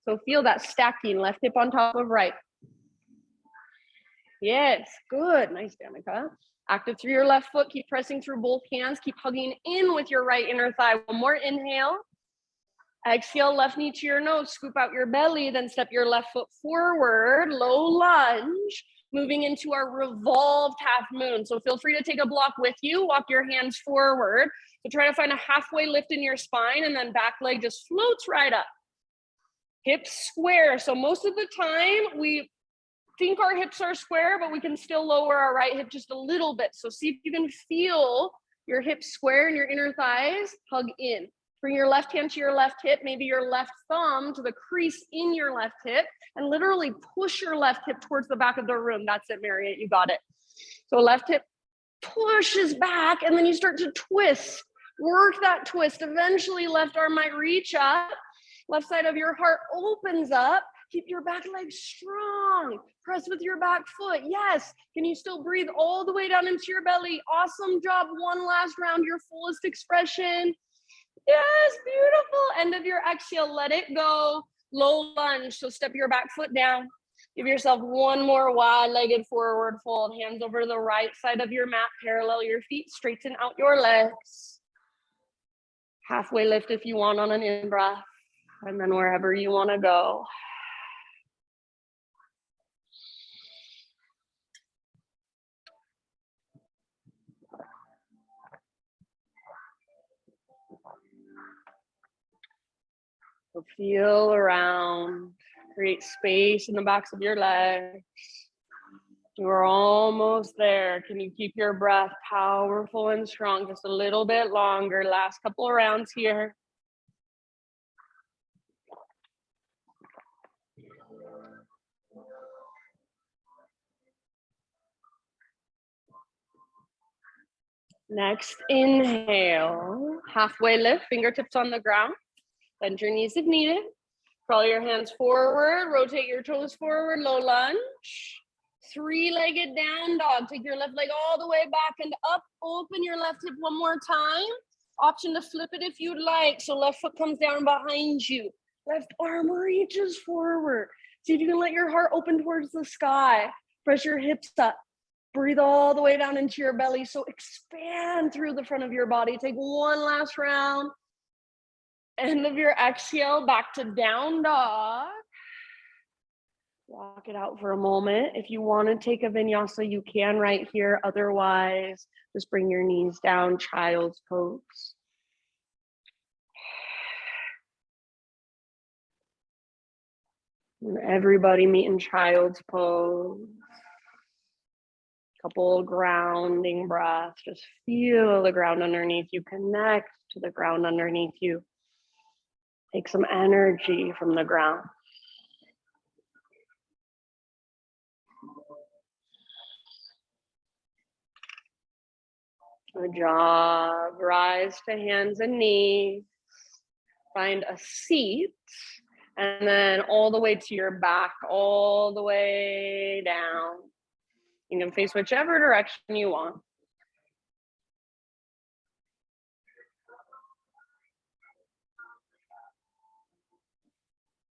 So feel that stacking, left hip on top of right. Yes, good, nice, Danica. Active through your left foot, keep pressing through both hands, keep hugging in with your right inner thigh. One more inhale. Exhale, left knee to your nose, scoop out your belly, then step your left foot forward, low lunge, moving into our revolved half moon. So feel free to take a block with you, walk your hands forward. So try to find a halfway lift in your spine and then back leg just floats right up. Hips square. So most of the time we think our hips are square, but we can still lower our right hip just a little bit. So see if you can feel your hips square and your inner thighs hug in. Bring your left hand to your left hip, maybe your left thumb to the crease in your left hip, and literally push your left hip towards the back of the room. That's it, Marriott, you got it. So left hip pushes back, and then you start to twist. Work that twist. Eventually, left arm might reach up. Left side of your heart opens up. Keep your back leg strong. Press with your back foot. Yes. Can you still breathe all the way down into your belly? Awesome job. One last round, your fullest expression. Yes, beautiful. End of your exhale, let it go. Low lunge, so step your back foot down. Give yourself one more wide-legged forward fold. Hands over to the right side of your mat. Parallel your feet, straighten out your legs. Halfway lift if you want on an in-breath. And then wherever you want to go. So feel around, create space in the backs of your legs. You are almost there. Can you keep your breath powerful and strong just a little bit longer? Last couple of rounds here. Next, inhale, halfway lift, fingertips on the ground. Bend your knees if needed. Crawl your hands forward, rotate your toes forward, low lunge. Three-legged down dog. Take your left leg all the way back and up. Open your left hip one more time. Option to flip it if you'd like. So left foot comes down behind you. Left arm reaches forward. See if you can let your heart open towards the sky. Press your hips up. Breathe all the way down into your belly. So expand through the front of your body. Take one last round. End of your exhale, back to down dog. Walk it out for a moment. If you want to take a vinyasa, you can right here. Otherwise, just bring your knees down, child's pose. And everybody meet in child's pose. Couple grounding breaths. Just feel the ground underneath you. Connect to the ground underneath you. Take some energy from the ground. Good job. Rise to hands and knees. Find a seat. And then all the way to your back, all the way down. You can face whichever direction you want.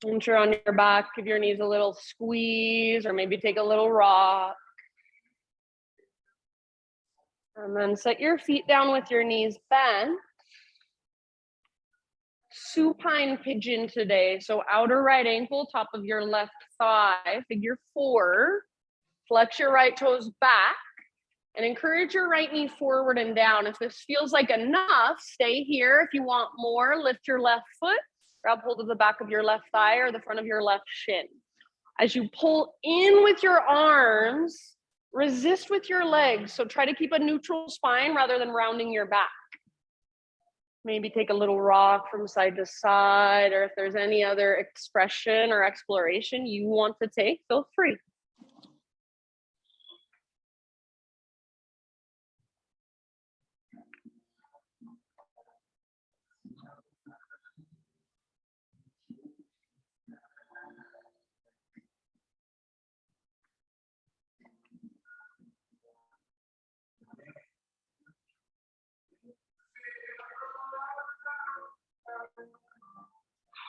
Once you're on your back, give your knees a little squeeze or maybe take a little rock. And then set your feet down with your knees bent. Supine pigeon today. So outer right ankle, top of your left thigh, figure 4. Flex your right toes back and encourage your right knee forward and down. If this feels like enough, stay here. If you want more, lift your left foot, grab hold of the back of your left thigh or the front of your left shin. As you pull in with your arms, resist with your legs. So try to keep a neutral spine rather than rounding your back. Maybe take a little rock from side to side, or if there's any other expression or exploration you want to take, feel free.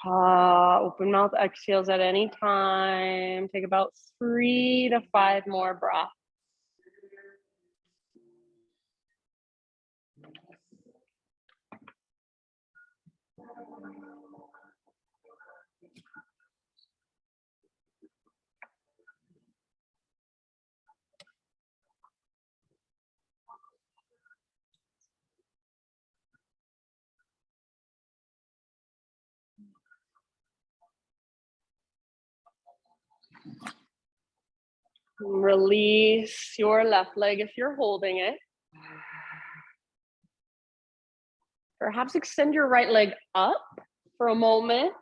Open mouth exhales at any time. Take about 3 to 5 more breaths. Release your left leg if you're holding it. Perhaps extend your right leg up for a moment.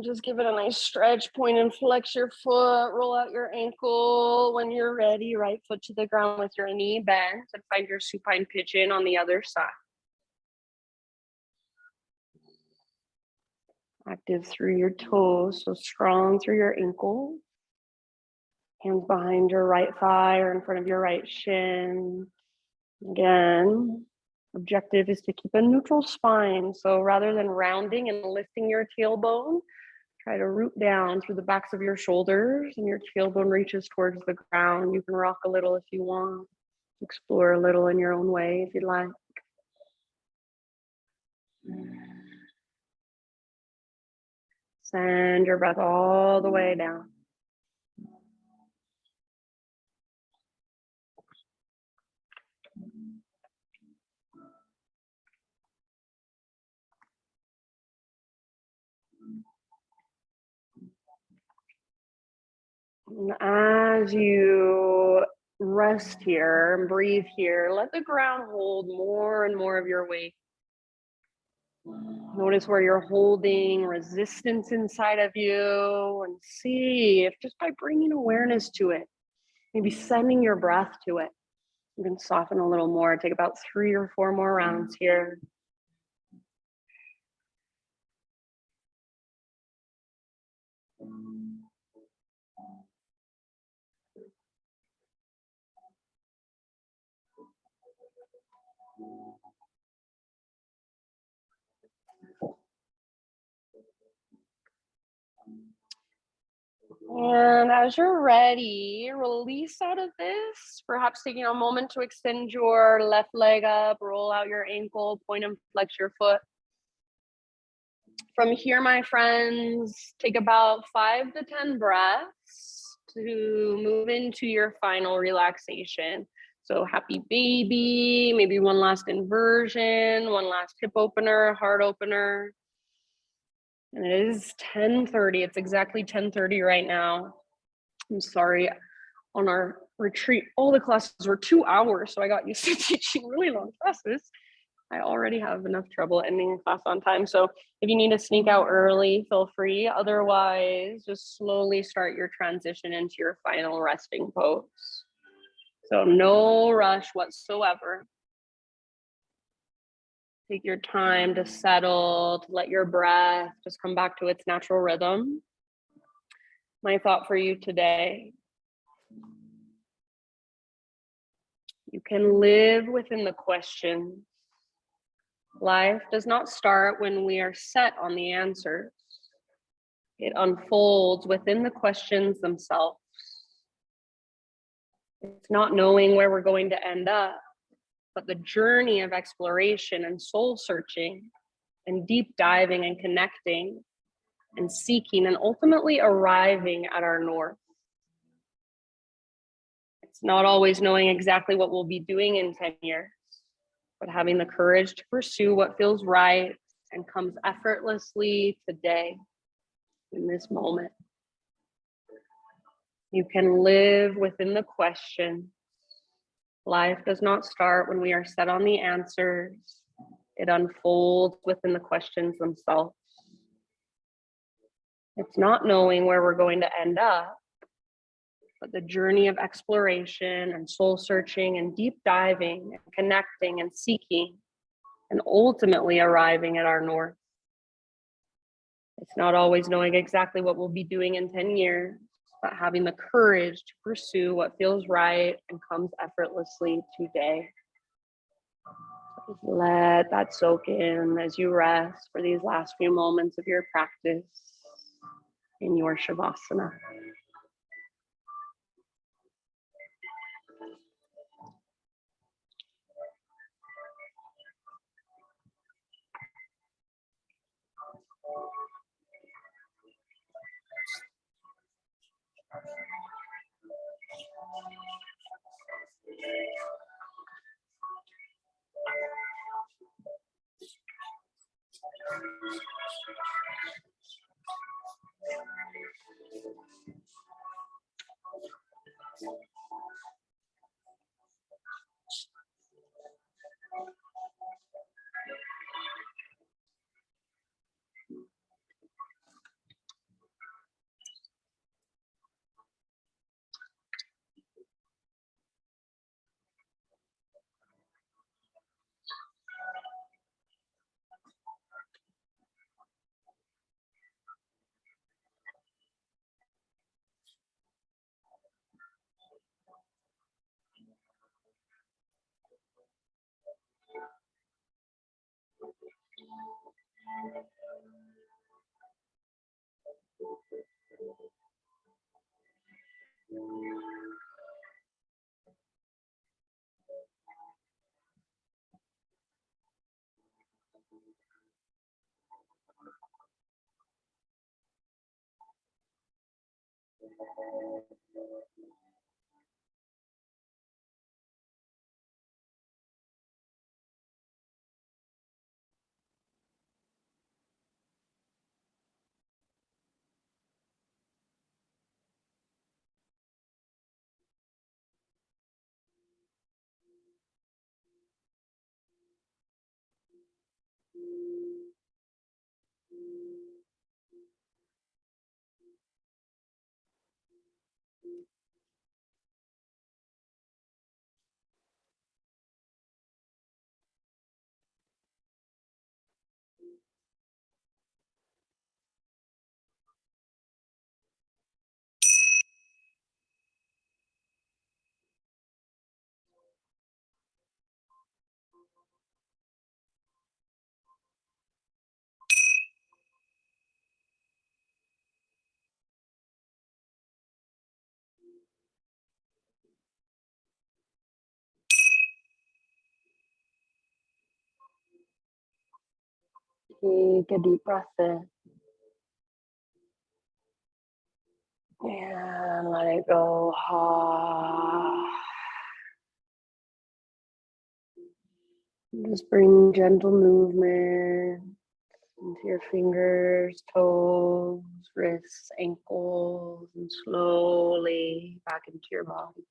Just give it a nice stretch, point and flex your foot, roll out your ankle. When you're ready, right foot to the ground with your knee bent, and find your supine pigeon on the other side. Active through your toes, so strong through your ankle. Hands behind your right thigh or in front of your right shin. Again, objective is to keep a neutral spine. So rather than rounding and lifting your tailbone, try to root down through the backs of your shoulders and your tailbone reaches towards the ground. You can rock a little if you want. Explore a little in your own way if you'd like. Send your breath all the way down. And as you rest here and breathe here, let the ground hold more and more of your weight. Notice where you're holding resistance inside of you and see if just by bringing awareness to it, maybe sending your breath to it, you can soften a little more. Take about 3 or 4 more rounds here. And as you're ready, release out of this, perhaps taking a moment to extend your left leg up, roll out your ankle, point and flex your foot. From here, my friends, take about 5 to 10 breaths to move into your final relaxation. So happy baby, maybe one last inversion, one last hip opener, heart opener. And it is 10:30. It's exactly 10:30 right now. I'm sorry. On our retreat, all the classes were 2 hours, so I got used to teaching really long classes. I already have enough trouble ending a class on time. So if you need to sneak out early, feel free. Otherwise, just slowly start your transition into your final resting pose. So no rush whatsoever. Take your time to settle, to let your breath just come back to its natural rhythm. My thought for you today: you can live within the questions. Life does not start when we are set on the answers. It unfolds within the questions themselves. It's not knowing where we're going to end up, but the journey of exploration and soul searching and deep diving and connecting and seeking and ultimately arriving at our north. It's not always knowing exactly what we'll be doing in 10 years, but having the courage to pursue what feels right and comes effortlessly today, in this moment. You can live within the question. Life does not start when we are set on the answers. It unfolds within the questions themselves. It's not knowing where we're going to end up, but the journey of exploration and soul searching and deep diving and connecting and seeking and ultimately arriving at our north. It's not always knowing exactly what we'll be doing in 10 years, but having the courage to pursue what feels right and comes effortlessly today. Just let that soak in as you rest for these last few moments of your practice in your Shavasana. Take a deep breath in and let it go. Just bring gentle movement into your fingers, toes, wrists, ankles, and slowly back into your body.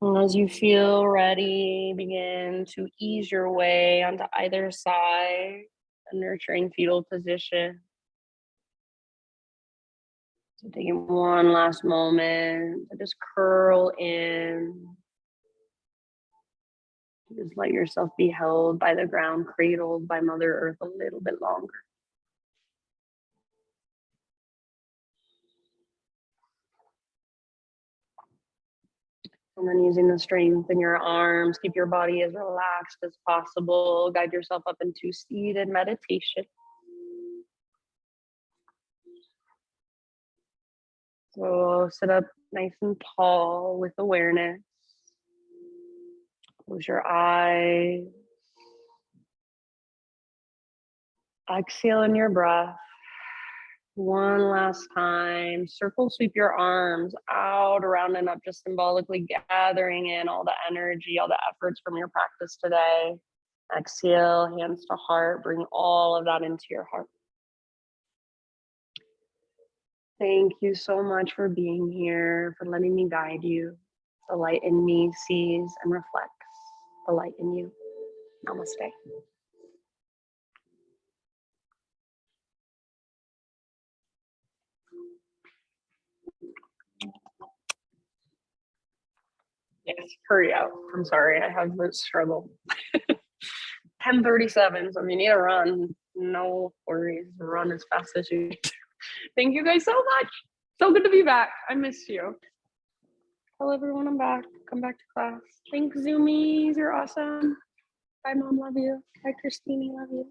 And as you feel ready, begin to ease your way onto either side, a nurturing fetal position. So taking one last moment to just curl in. Just let yourself be held by the ground, cradled by Mother Earth a little bit longer. And then using the strength in your arms, keep your body as relaxed as possible. Guide yourself up into seated meditation. So sit up nice and tall with awareness. Close your eyes. Exhale in your breath. One last time. Circle sweep your arms out, around, and up, just symbolically gathering in all the energy, all the efforts from your practice today. Exhale, hands to heart. Bring all of that into your heart. Thank you so much for being here, for letting me guide you. The light in me sees and reflects the light in you. Namaste. Yes, hurry out. I'm sorry, I have this struggle. 10:37, so if you need a run, no worries. Run as fast as you need to. Thank you guys so much. So good to be back. I miss you. Tell everyone I'm back. Come back to class. Thanks, Zoomies. You're awesome. Bye, Mom. Love you. Bye, Christine. Love you.